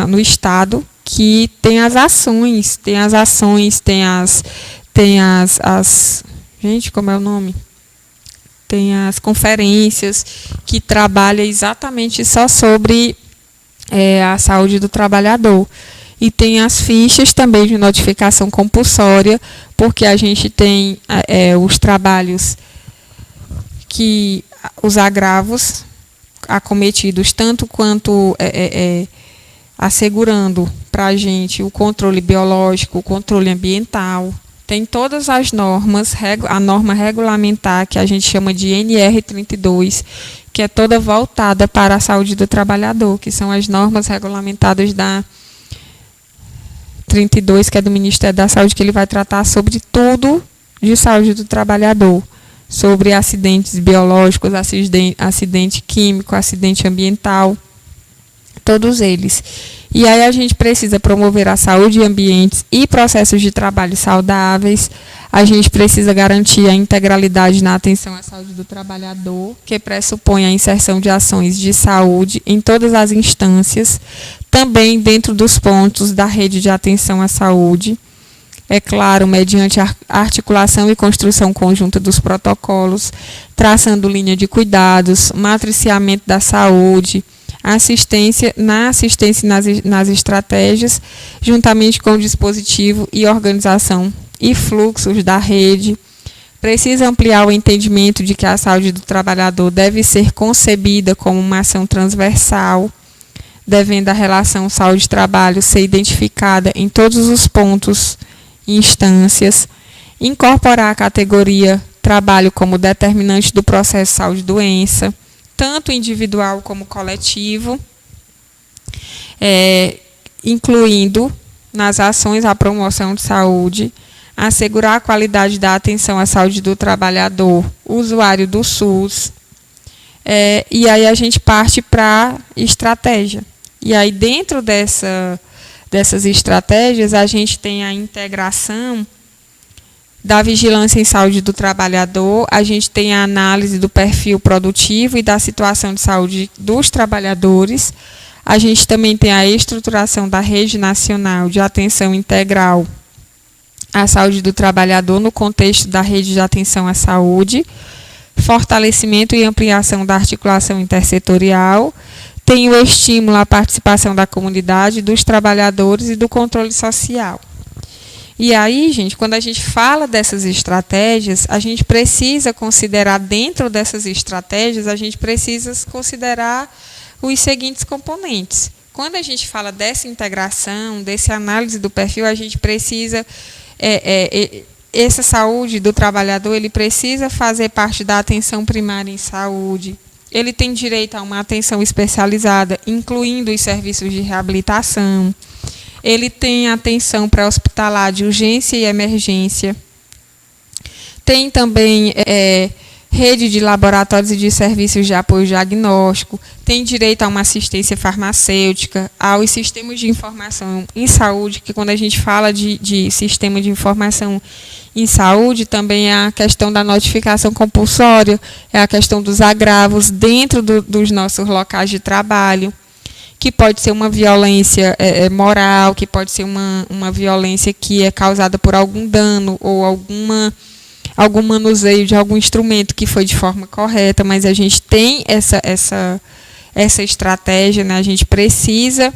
no estado que tem as ações, gente, como é o nome? Tem as conferências que trabalha exatamente só sobre a saúde do trabalhador. E tem as fichas também de notificação compulsória, porque a gente tem os trabalhos os agravos acometidos, tanto quanto assegurando para a gente o controle biológico, o controle ambiental, tem todas as normas, a norma regulamentar, que a gente chama de NR32, que é toda voltada para a saúde do trabalhador, que são as normas regulamentadas da 32, que é do Ministério da Saúde, que ele vai tratar sobre tudo de saúde do trabalhador, sobre acidentes biológicos, acidente químico, acidente ambiental, todos eles. E aí a gente precisa promover a saúde em ambientes e processos de trabalho saudáveis. A gente precisa garantir a integralidade na atenção à saúde do trabalhador, que pressupõe a inserção de ações de saúde em todas as instâncias, também dentro dos pontos da rede de atenção à saúde. É claro, mediante a articulação e construção conjunta dos protocolos, traçando linha de cuidados, matriciamento da saúde, assistência nas estratégias, juntamente com o dispositivo e organização e fluxos da rede. Precisa ampliar o entendimento de que a saúde do trabalhador deve ser concebida como uma ação transversal, devendo a relação saúde-trabalho ser identificada em todos os pontos e instâncias, incorporar a categoria trabalho como determinante do processo saúde-doença, tanto individual como coletivo, incluindo nas ações a promoção de saúde, assegurar a qualidade da atenção à saúde do trabalhador, usuário do SUS, e aí a gente parte para a estratégia. E aí dentro dessas estratégias a gente tem a integração da vigilância em saúde do trabalhador, a gente tem a análise do perfil produtivo e da situação de saúde dos trabalhadores, a gente também tem a estruturação da rede nacional de atenção integral à saúde do trabalhador no contexto da rede de atenção à saúde, fortalecimento e ampliação da articulação intersetorial, tem o estímulo à participação da comunidade, dos trabalhadores e do controle social. E aí, gente, quando a gente fala dessas estratégias, a gente precisa considerar, dentro dessas estratégias, a gente precisa considerar os seguintes componentes. Quando a gente fala dessa integração, dessa análise do perfil, a gente precisa, essa saúde do trabalhador, ele precisa fazer parte da atenção primária em saúde. Ele tem direito a uma atenção especializada, incluindo os serviços de reabilitação. Ele tem atenção pré-hospitalar de urgência e emergência. Tem também rede de laboratórios e de serviços de apoio diagnóstico. Tem direito a uma assistência farmacêutica, aos sistemas de informação em saúde, que quando a gente fala de sistema de informação em saúde, também é a questão da notificação compulsória, é a questão dos agravos dentro dos nossos locais de trabalho, que pode ser uma violência moral, que pode ser uma violência que é causada por algum dano ou algum manuseio de algum instrumento que foi de forma correta, mas a gente tem essa estratégia, né? A gente precisa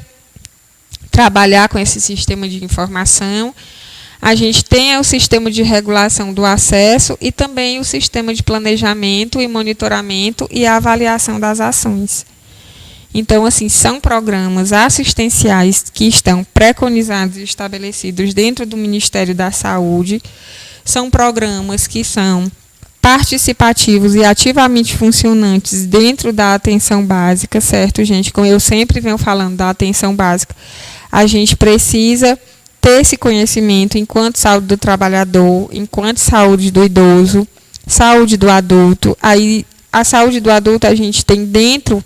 trabalhar com esse sistema de informação. A gente tem o sistema de regulação do acesso e também o sistema de planejamento e monitoramento e avaliação das ações. Então, assim, são programas assistenciais que estão preconizados e estabelecidos dentro do Ministério da Saúde. São programas que são participativos e ativamente funcionantes dentro da atenção básica, certo, gente? Como eu sempre venho falando da atenção básica, a gente precisa ter esse conhecimento enquanto saúde do trabalhador, enquanto saúde do idoso, saúde do adulto. Aí, a saúde do adulto, a gente tem dentro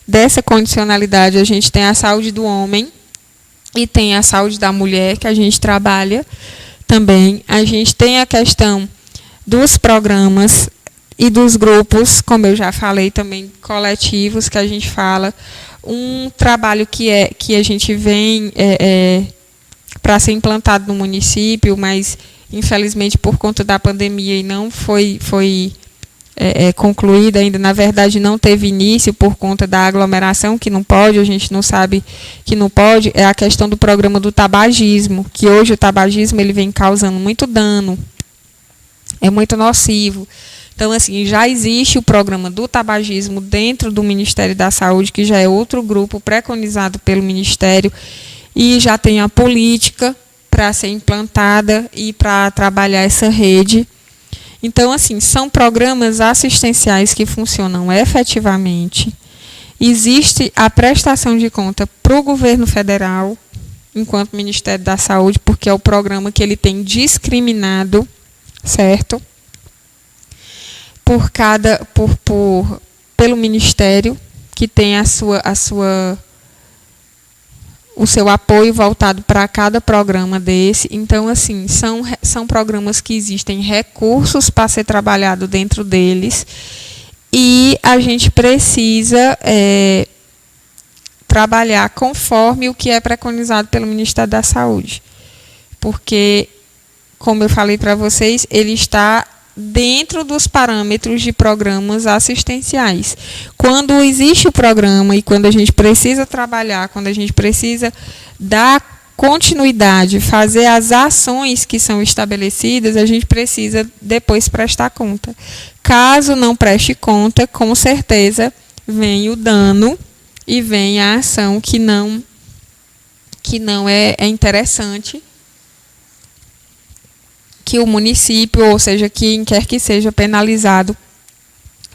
dessa condicionalidade, a gente tem a saúde do homem e tem a saúde da mulher, que a gente trabalha também. A gente tem a questão dos programas e dos grupos, como eu já falei também, coletivos, que a gente fala. Um trabalho que a gente vem para ser implantado no município, mas infelizmente por conta da pandemia e não foi concluída ainda, na verdade não teve início por conta da aglomeração, que não pode, a gente não sabe que não pode, é a questão do programa do tabagismo, que hoje o tabagismo ele vem causando muito dano, é muito nocivo. Então, assim, já existe o programa do tabagismo dentro do Ministério da Saúde, que já é outro grupo preconizado pelo Ministério, e já tem a política para ser implantada e para trabalhar essa rede. Então, assim, são programas assistenciais que funcionam efetivamente. Existe a prestação de conta para o governo federal, enquanto Ministério da Saúde, porque é o programa que ele tem discriminado, certo? Pelo Ministério, que tem o seu apoio voltado para cada programa desse. Então, assim, são programas que existem recursos para ser trabalhado dentro deles e a gente precisa trabalhar conforme o que é preconizado pelo Ministério da Saúde. Porque, como eu falei para vocês, ele está dentro dos parâmetros de programas assistenciais. Quando existe o programa e quando a gente precisa trabalhar, quando a gente precisa dar continuidade, fazer as ações que são estabelecidas, a gente precisa depois prestar conta. Caso não preste conta, com certeza vem o dano e vem a ação que não é interessante que o município, ou seja, quem quer que seja penalizado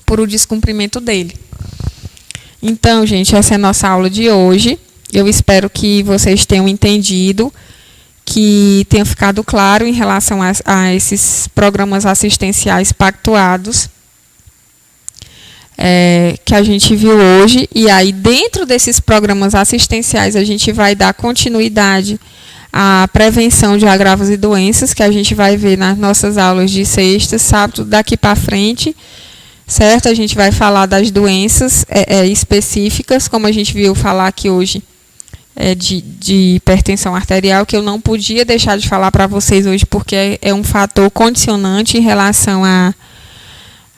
por o descumprimento dele. Então, gente, essa é a nossa aula de hoje. Eu espero que vocês tenham entendido, que tenha ficado claro em relação a esses programas assistenciais pactuados que a gente viu hoje. E aí, dentro desses programas assistenciais, a gente vai dar continuidade a prevenção de agravos e doenças, que a gente vai ver nas nossas aulas de sexta, sábado, daqui para frente, certo? A gente vai falar das doenças específicas, como a gente viu falar aqui hoje, de hipertensão arterial, que eu não podia deixar de falar para vocês hoje, porque é um fator condicionante em relação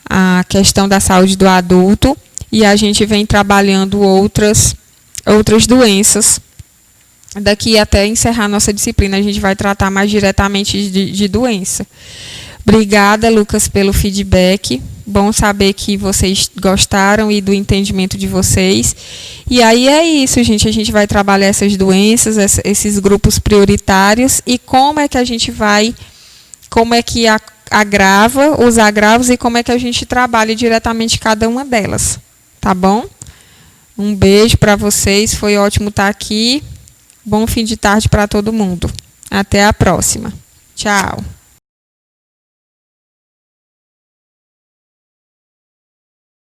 à questão da saúde do adulto, e a gente vem trabalhando outras doenças. Daqui até encerrar nossa disciplina, a gente vai tratar mais diretamente de doença. Obrigada, Lucas, pelo feedback. Bom saber que vocês gostaram e do entendimento de vocês. E aí é isso, gente. A gente vai trabalhar essas doenças, esses grupos prioritários e como é que a gente vai, como é que agrava os agravos e como é que a gente trabalha diretamente cada uma delas. Tá bom? Um beijo para vocês. Foi ótimo estar aqui. Bom fim de tarde para todo mundo. Até a próxima. Tchau.